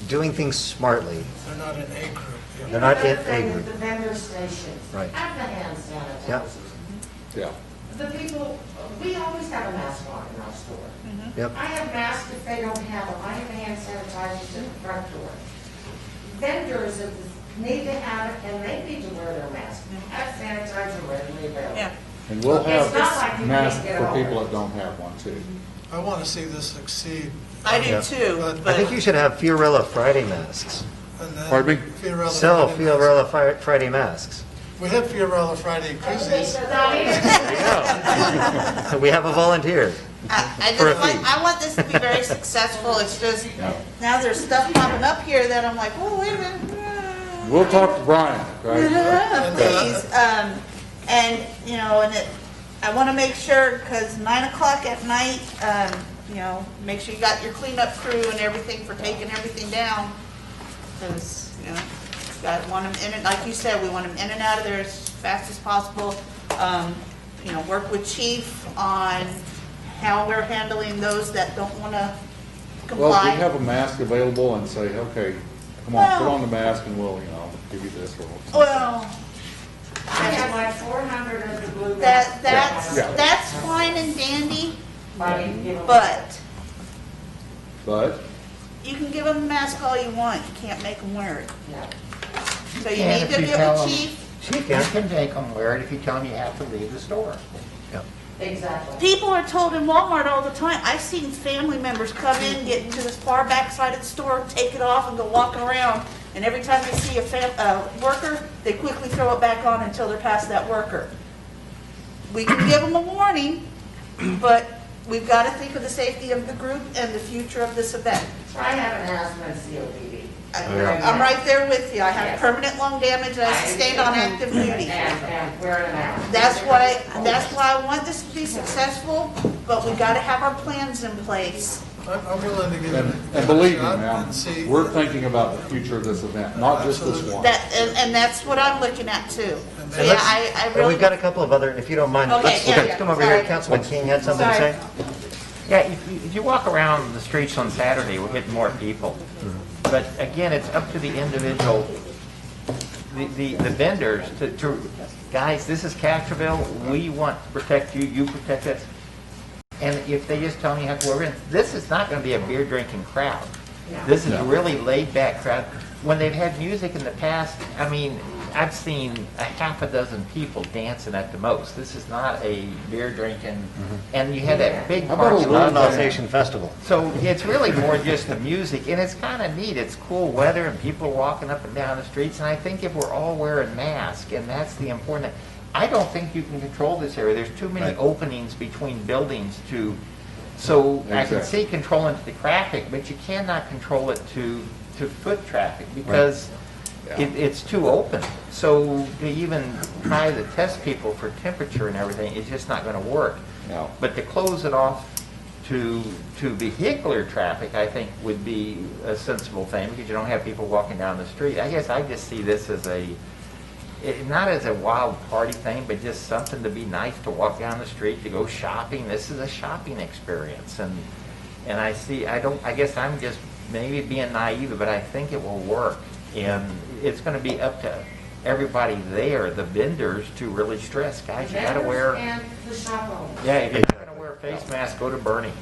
doing things smartly. They're not in a group, yeah. They're not The in other thing a is the vendor stations. Right. Have the hand Yeah. sanitizers. Yeah. The people, we always have a mask on in our store. Yep. I have masks if they don't have them. I have hand sanitizers in the front door. Vendors need to have it, and they need to wear their mask. Have sanitizer readily available. Yeah. And we'll It's not like have you masks can't get for all people of that don't have one too. I want to see this succeed. I do Yeah. too, I but think you should have Fiorella Friday masks. And then Pardon me? Fiorella Sell Friday Fiorella Friday masks. masks. We have Fiorella Friday koozies. We have a volunteer. I For a just fee. I want this to be very successful. It's just, now there's stuff popping up here that I'm like, oh, wait a minute. We'll talk to Brian, okay? Please, and, you know, I want to make sure, because 9 o'clock at night, you know, make sure you got your cleanup crew and everything for taking everything down. Because, you know, want them in and, like you said, we want them in and out of there as fast as possible. You know, work with chief on how we're handling those that don't want to Well, comply. we have a mask available and say, okay, come on, put on the mask and we'll, you know, give you this or Well, I have like 400 of the blue that's, masks. that's fine and dandy, I didn't give them- But, you can give them a mask all you want, you can't make them wear it. No. So you And need if to you get tell with 'em- chief. Chief, you can make them wear it if you tell them you have to leave the store. Exactly. People are told in Walmart all the time, I've seen family members come in, get into this far back side of the store, take it off and go walking around. And every time they see a worker, they quickly throw it back on until they're past that worker. We can give them a warning, but we've got to think of the safety of the group and the future of this event. I have an asthma and COPD. I'm right there with you. I have permanent lung damage and I sustained on active duty. And wearing a mask. That's why I want this to be successful, but we gotta have our plans in place. I'm willing to give it and believe me, shot ma'am, and see. we're thinking about the future of this event, not just this one. And that's what I'm looking at too. So And yeah, let's- I And really. we've got a couple of other, if you don't mind, Okay, let's yeah, come over here. sorry. Councilman King had something to Sorry. say? Yeah, if you walk around the streets on Saturday, we're hitting more people. But again, it's up to the individual, the vendors to, guys, this is Castroville, we want to protect you, you protect us. And if they just tell me you have to wear in, this is not going to be a beer drinking crowd. This is a really laid back crowd. When they've had music in the past, I mean, I've seen a half a dozen people dancing at the most. This is not a beer drinking, and you had that big How about a parking lot. Little Alsatian Festival? So it's really more just the music, and it's kind of neat. It's cool weather, and people are walking up and down the streets, and I think if we're all wearing masks, and that's the important, I don't think you can control this area. There's too many openings between buildings to, so I can Exactly. see controlling the traffic, but you cannot control it to foot traffic, because it's too open. So to even try to test people for temperature and everything, it's just not going to work. No. But to close it off to vehicular traffic, I think would be a sensible thing, because you don't have people walking down the street. I guess I just see this as not as a wild party thing, but just something to be nice to walk down the street, to go shopping. This is a shopping experience, and I guess I'm just maybe being naive, but I think it will work. And it's going to be up to everybody there, the vendors, to really stress, guys, you got to wear. And the shop owners. Yeah, if you're not going to wear a face mask, go to Bernie,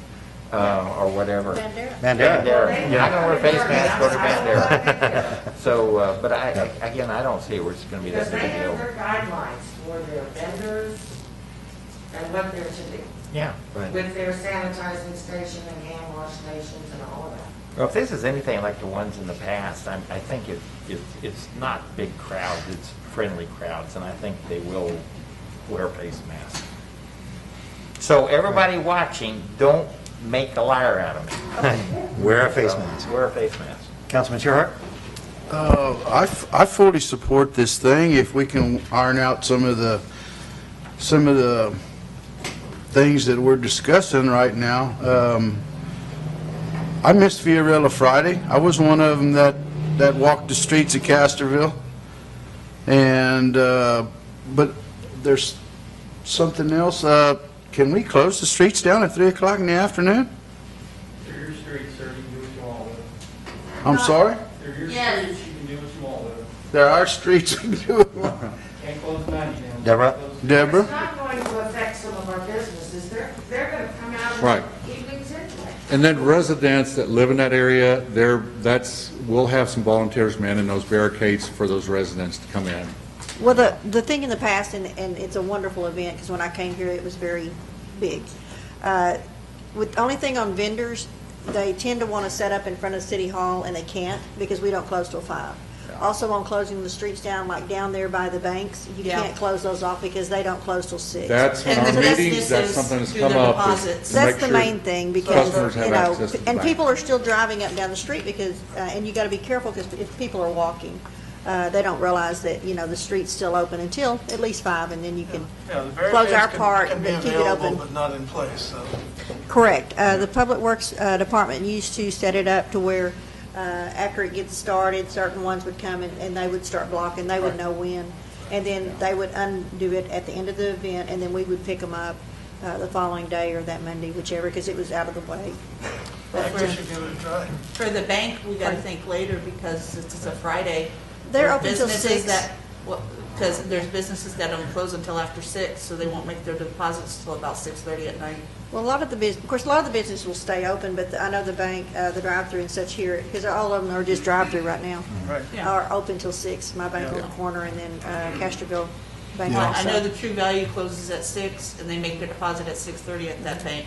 or whatever. Bandera. You're not going to wear a face mask, go to Bandera. So, but I don't see where it's going to be Because that they big a have deal. their guidelines for their vendors and what they're to do. Yeah. Right. With their sanitizing station and hand wash stations and all of that. Well, if this is anything like the ones in the past, I think it's not big crowds, it's friendly crowds, and I think they will wear face masks. So everybody watching, don't make a liar out of me. Wear a face mask. Wear a face mask. Councilman Sherhart? I fully support this thing if we can iron out some of the things that we're discussing right now. I missed Fiorella Friday. I was one of them that walked the streets of Castroville. And, but there's something else. Can we close the streets down at 3 o'clock in the afternoon? They're your streets, sir, you can do what you want with them. I'm sorry? They're your Yes. streets, you can do what you want with them. They're our streets. We do it. Deborah? Deborah? It's not going to affect some of our businesses. They're going to come out Right. of evenings anyway. And then residents that live in that area, we'll have some volunteers manning those barricades for those residents to come in. Well, the thing in the past, and it's a wonderful event, because when I came here, it was very big. With the only thing on vendors, they tend to want to set up in front of City Hall, and they can't, because we don't close till 5. Also, on closing the streets down, like down there by the banks, you Yeah. can't close those off because they don't close till 6. That's in And our the meetings, that's businesses something that's do come their up. deposits. to That's make the sure main thing, because, customers have you know, access to the and bank. people are still driving up and down the street because, and you got to be careful, because if people are walking, they don't realize that, you know, the street's still open until at least 5, and then you can Yeah, the close our barricades part can and be keep it available, open. but not in place, so. Correct. The Public Works Department used to set it up to where, after it gets started, certain ones would come and they would start blocking, they would know when. And then they would undo it at the end of the event, and then we would pick them up the following day or that Monday, whichever, because it was out of the way. I think we should give it a try. For the bank, we gotta think later, because it's a Friday. They're There's open till businesses 6. that- well, because there's businesses that don't close until after 6, so they won't make their deposits till about 6:30 at night. Well, a lot of the business, of course, a lot of the business will stay open, but I know the bank, the drive-through and such here, because all of them are just drive-through right now, Right. Yeah. are open till 6. My bank on the corner, and then Castroville Bank Well, I also. know the True Value closes at 6, and they make their deposit at 6:30 at that bank.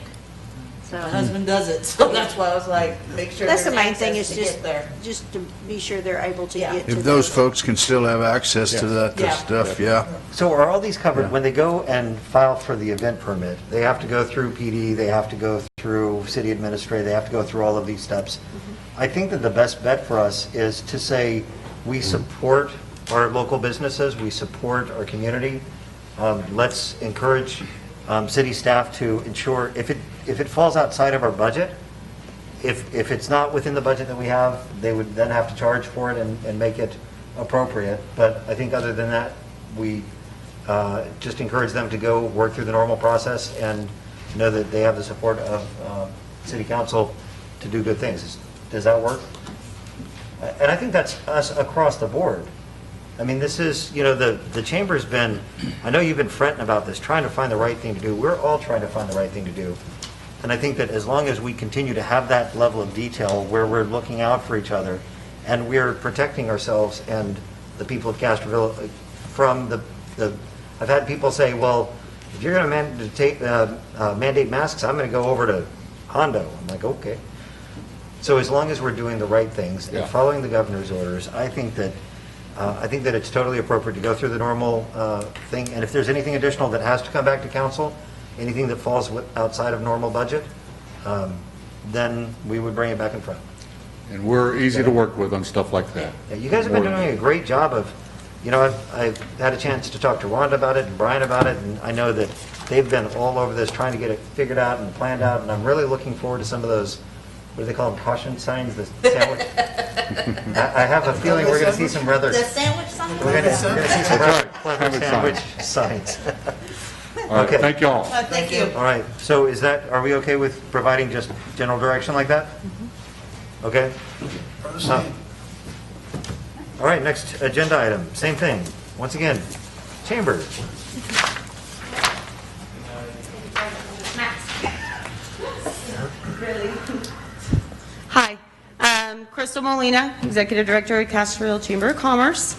So- My husband does it, so that's why I was like, make sure That's there's the main thing, access is to just, get there. just to be sure they're able to Yeah. get to If those the- folks can still have access to that Yeah. stuff, yeah. So are all these covered, when they go and file for the event permit, they have to go through PD, they have to go through city administrator, they have to go through all of these steps? I think that the best bet for us is to say, we support our local businesses, we support our community. Let's encourage city staff to ensure, if it falls outside of our budget, if it's not within the budget that we have, they would then have to charge for it and make it appropriate. But I think other than that, we just encourage them to go work through the normal process and know that they have the support of city council to do good things. Does that work? And I think that's us across the board. I mean, this is, you know, the chamber's been, I know you've been fretting about this, trying to find the right thing to do. We're all trying to find the right thing to do. And I think that as long as we continue to have that level of detail where we're looking out for each other and we're protecting ourselves and the people of Castroville from I've had people say, well, if you're going to mandate masks, I'm going to go over to Hondo. I'm like, okay. So as long as we're doing the right things and Yeah. following the governor's orders, I think that it's totally appropriate to go through the normal thing. And if there's anything additional that has to come back to council, anything that falls outside of normal budget, then we would bring it back in front. And we're easy to work with on stuff like that. Yeah, you guys have been doing a great job of, you know, I've had a chance to talk to Rhonda about it and Brian about it, and I know that they've been all over this trying to get it figured out and planned out, and I'm really looking forward to some of those, what do they call them, caution signs, the sandwich? I have a feeling we're going to see some rather, The sandwich sign? we're going to see some That's rather right, clever sandwich sandwich signs. All right, Okay. thank you all. Thank you. All right, so are we okay with providing just general direction like that? Okay? Proceed. All right, next agenda item, same thing. Once again, chamber. Hi, Crystal Molina, Executive Director at Castroville Chamber of Commerce.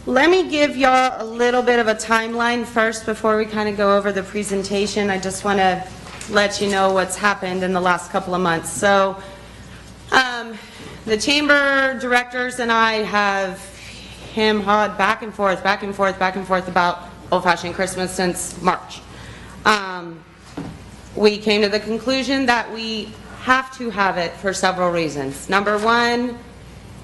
Let me give y'all a little bit of a timeline first before we kind of go over the presentation. I just want to let you know what's happened in the last couple of months. So, the chamber directors and I have hawed back and forth about old-fashioned Christmas since March. We came to the conclusion that we have to have it for several reasons. Number one,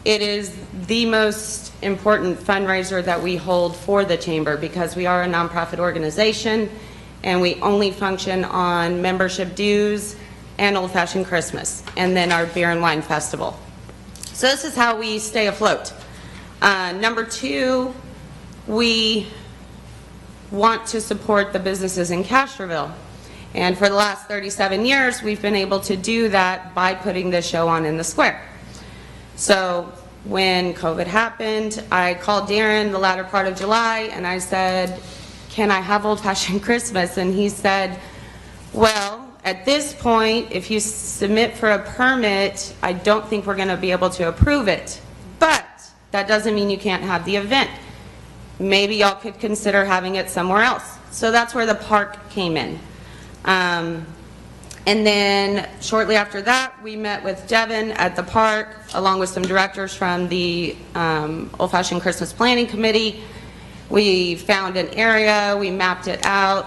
it is the most important fundraiser that we hold for the chamber because we are a nonprofit organization and we only function on membership dues and old-fashioned Christmas, and then our beer and wine festival. So this is how we stay afloat. Number two, we want to support the businesses in Castroville. And for the last 37 years, we've been able to do that by putting this show on in the square. So when COVID happened, I called Darren the latter part of July and I said, can I have Old Fashioned Christmas? And he said, well, at this point, if you submit for a permit, I don't think we're going to be able to approve it. But that doesn't mean you can't have the event. Maybe y'all could consider having it somewhere else. So that's where the park came in. And then shortly after that, we met with Devin at the park, along with some directors from the Old Fashioned Christmas Planning Committee. We found an area, we mapped it out.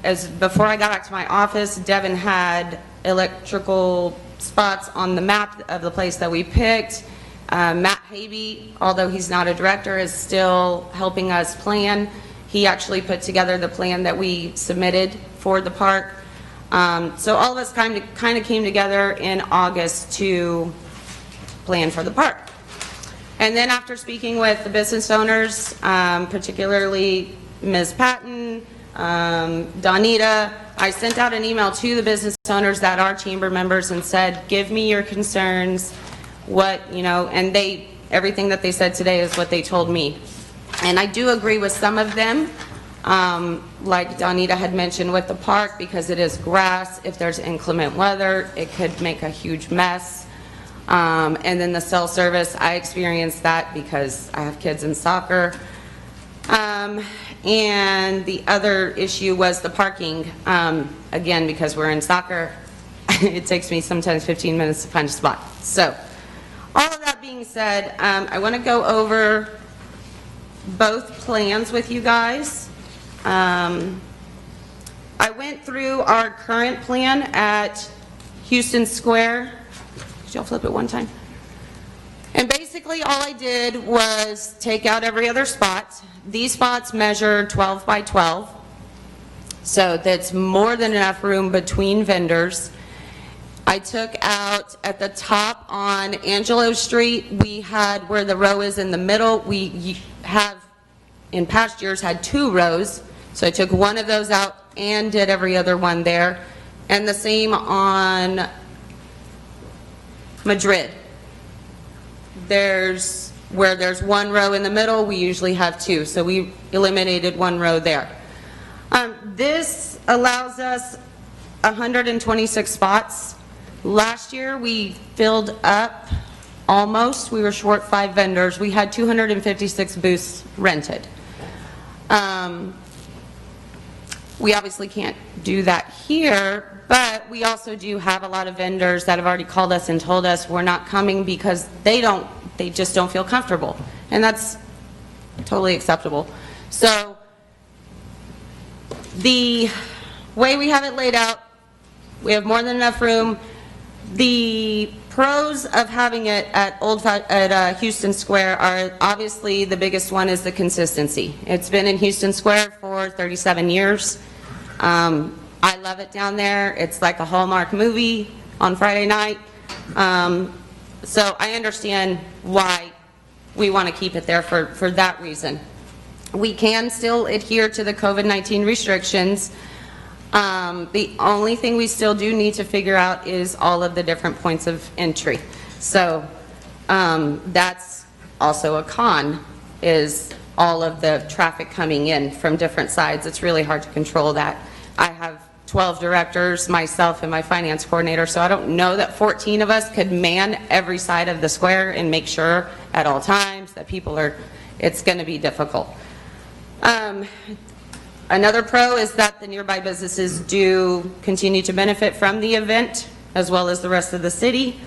Before I got back to my office, Devin had electrical spots on the map of the place that we picked. Matt Habe, although he's not a director, is still helping us plan. He actually put together the plan that we submitted for the park. So all of us kind of came together in August to plan for the park. And then after speaking with the business owners, particularly Ms. Patton, Donita, I sent out an email to the business owners that are chamber members and said, give me your concerns, and everything that they said today is what they told me. And I do agree with some of them. Like Donita had mentioned with the park, because it is grass, if there's inclement weather, it could make a huge mess. And then the cell service, I experienced that because I have kids in soccer. And the other issue was the parking. Again, because we're in soccer, it takes me sometimes 15 minutes to find a spot. So, all of that being said, I want to go over both plans with you guys. I went through our current plan at Houston Square. Did y'all flip it one time? And basically all I did was take out every other spot. These spots measure 12 by 12. So that's more than enough room between vendors. I took out at the top on Angelo Street, we had where the row is in the middle, we have in past years had 2 rows. So I took one of those out and did every other one there. And the same on Madrid. Where there's 1 row in the middle, we usually have 2. So we eliminated 1 row there. This allows us 126 spots. Last year we filled up almost. We were short 5 vendors. We had 256 booths rented. We obviously can't do that here, but we also do have a lot of vendors that have already called us and told us we're not coming because they just don't feel comfortable. And that's totally acceptable. So the way we have it laid out, we have more than enough room. The pros of having it at Houston Square are obviously the biggest one is the consistency. It's been in Houston Square for 37 years. I love it down there. It's like a Hallmark movie on Friday night. So I understand why we want to keep it there for that reason. We can still adhere to the COVID-19 restrictions. The only thing we still do need to figure out is all of the different points of entry. So that's also a con, is all of the traffic coming in from different sides. It's really hard to control that. I have 12 directors, myself and my finance coordinator, so I don't know that 14 of us could man every side of the square and make sure at all times that people are, it's going to be difficult. Another pro is that the nearby businesses do continue to benefit from the event, as well as the rest of the city.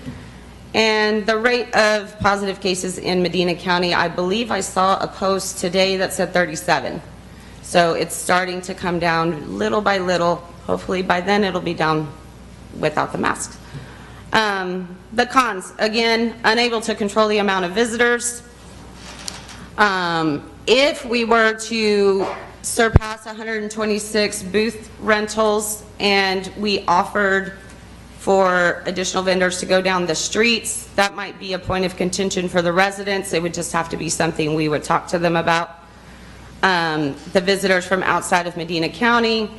And the rate of positive cases in Medina County, I believe I saw a post today that said 37. So it's starting to come down little by little. Hopefully by then it'll be down without the masks. The cons, again, unable to control the amount of visitors. If we were to surpass 126 booth rentals and we offered for additional vendors to go down the streets, that might be a point of contention for the residents. It would just have to be something we would talk to them about. The visitors from outside of Medina County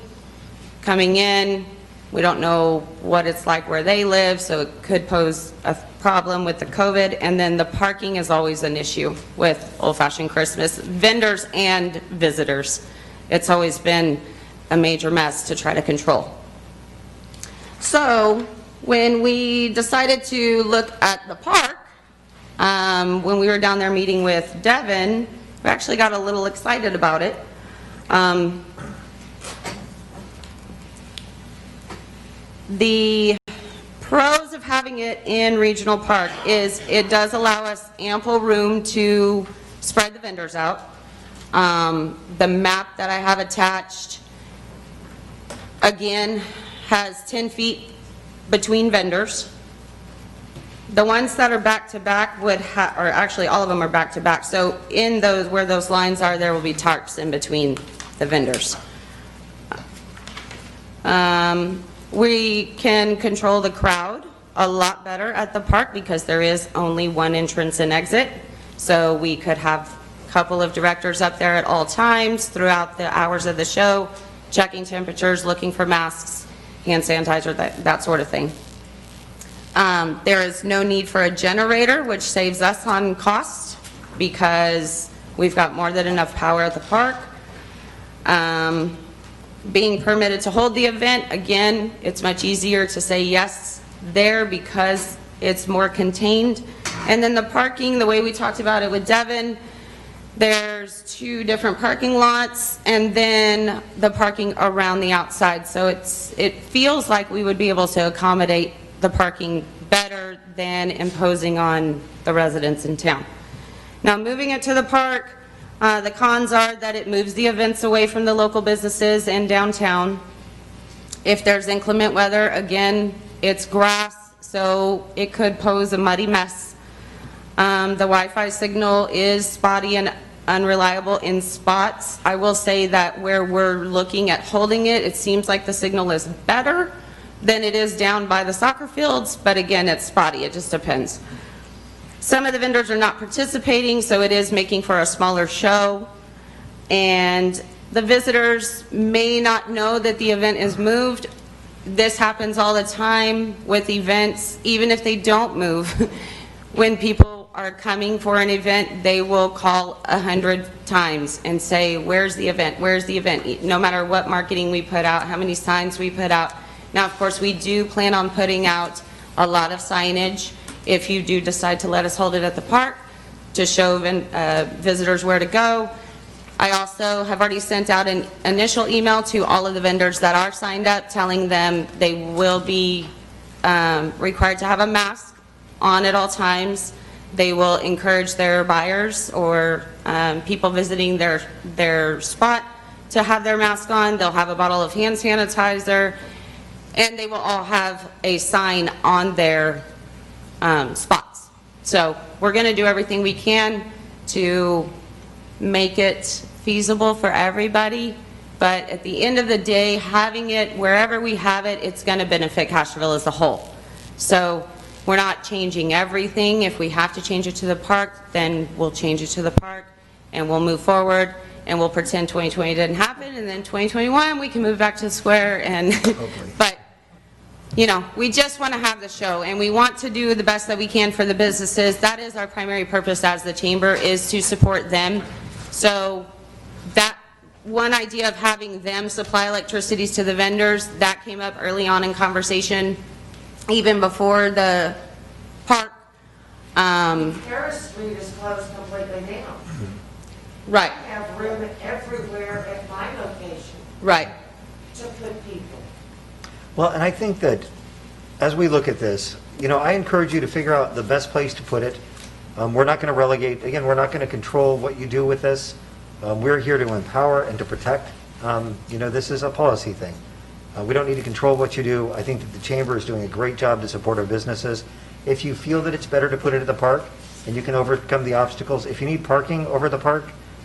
coming in, We don't know what it's like where they live, so it could pose a problem with the COVID. And then the parking is always an issue with Old Fashioned Christmas, vendors and visitors. It's always been a major mess to try to control. So when we decided to look at the park, when we were down there meeting with Devin, we actually got a little excited about it. The pros of having it in Regional Park is it does allow us ample room to spread the vendors out. The map that I have attached, again, has 10 feet between vendors. The ones that are back-to-back would have, or actually all of them are back-to-back, so in those, where those lines are, there will be tarps in between the vendors. We can control the crowd a lot better at the park because there is only one entrance and exit. So we could have a couple of directors up there at all times throughout the hours of the show, checking temperatures, looking for masks, hand sanitizer, that sort of thing. There is no need for a generator, which saves us on cost because we've got more than enough power at the park. Being permitted to hold the event, again, it's much easier to say yes there because it's more contained. And then the parking, the way we talked about it with Devin, there's 2 different parking lots and then the parking around the outside. So it feels like we would be able to accommodate the parking better than imposing on the residents in town. Now, moving it to the park, the cons are that it moves the events away from the local businesses and downtown. If there's inclement weather, again, it's grass, so it could pose a muddy mess. The Wi-Fi signal is spotty and unreliable in spots. I will say that where we're looking at holding it, it seems like the signal is better than it is down by the soccer fields, but again, it's spotty. It just depends. Some of the vendors are not participating, so it is making for a smaller show. And the visitors may not know that the event is moved. This happens all the time with events, even if they don't move. When people are coming for an event, they will call 100 times and say, where's the event? Where's the event? No matter what marketing we put out, how many signs we put out. Now, of course, we do plan on putting out a lot of signage if you do decide to let us hold it at the park to show visitors where to go. I also have already sent out an initial email to all of the vendors that are signed up telling them they will be required to have a mask on at all times. They will encourage their buyers or people visiting their spot to have their mask on. They'll have a bottle of hand sanitizer, and they will all have a sign on their spots. So we're going to do everything we can to make it feasible for everybody, but at the end of the day, having it wherever we have it, it's going to benefit Castroville as a whole. So we're not changing everything. If we have to change it to the park, then we'll change it to the park and we'll move forward and we'll pretend 2020 didn't happen, and then 2021 we can move back to the square. And but you know, we just want to have the show and we want to do the best that we can for the businesses. That is our primary purpose as the chamber, is to support them. So that one idea of having them supply electricities to the vendors, that came up early on in conversation, even before the park. Harris Street is closed completely now. Right. I have room everywhere at my location Right. to put people. Well, and I think that as we look at this, you know, I encourage you to figure out the best place to put it. We're not going to relegate, again, we're not going to control what you do with this. We're here to empower and to protect. You know, this is a policy thing. We don't need to control what you do. I think that the chamber is doing a great job to support our businesses. If you feel that it's better to put it at the park and you can overcome the obstacles, if you need parking over the park,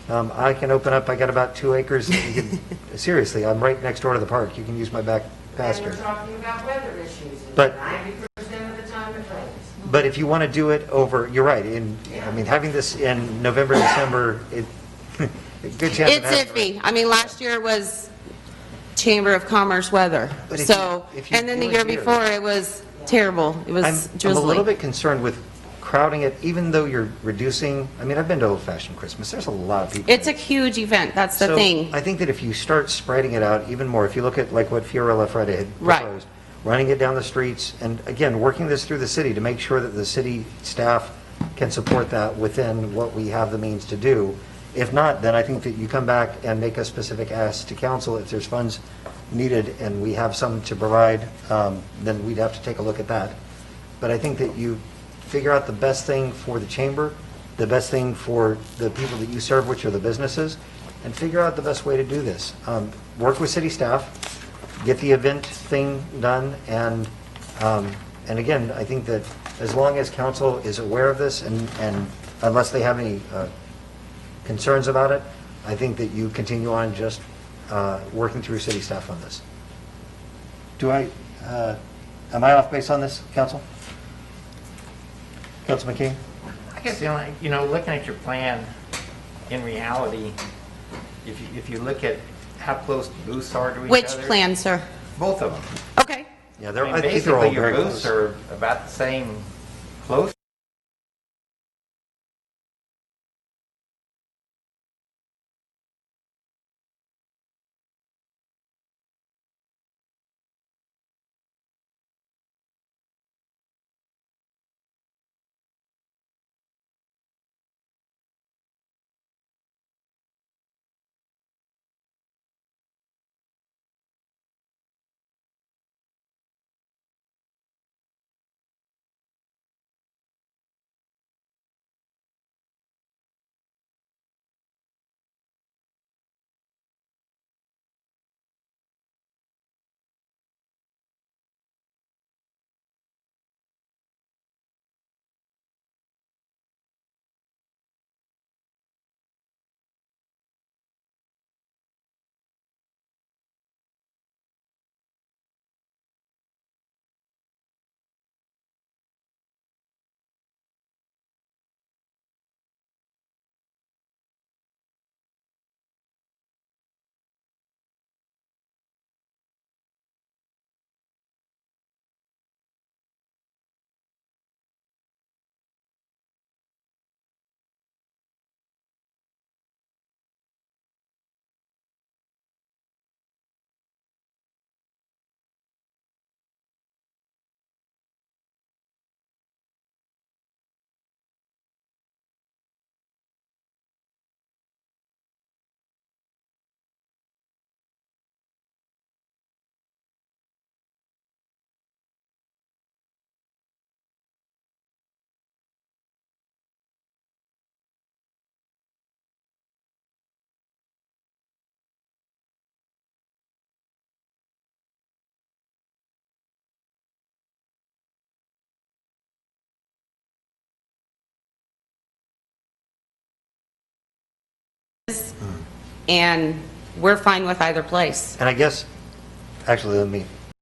I can open up, I got about 2 acres. You can, seriously, I'm right next door to the park. You can use my back pasture. And we're talking about weather issues. But 90% of the time it rains. But if you want to do it over, you're right, I mean, having this in November, December, a good chance of It's having it. iffy. I mean, last year was Chamber of Commerce weather. But if So, you- if you and then do the it year here- before, it was terrible. It was I'm a drizzly. little bit concerned with crowding it, even though you're reducing, I mean, I've been to Old Fashioned Christmas, there's a lot of people. It's a huge event, that's the So thing. I think that if you start spreading it out even more, if you look at like what Fiorella Friday had Right. proposed, running it down the streets, and again, working this through the city to make sure that the city staff can support that within what we have the means to do. If not, then I think that you come back and make a specific ask to council if there's funds needed and we have some to provide, then we'd have to take a look at that. But I think that you figure out the best thing for the chamber, the best thing for the people that you serve, which are the businesses, and figure out the best way to do this. Work with city staff, get the event thing done, and again, I think that as long as council is aware of this, and unless they have any concerns about it, I think that you continue on just working through city staff on this. Am I off base on this, council? Councilman King? I guess the only, looking at your plan, in reality, if you look at how close the booths are to each other. Which plan, sir? Both of them. Okay. Yeah, I think they're all basically your booths are about the same close. And we're fine with either place. And I guess, actually, let me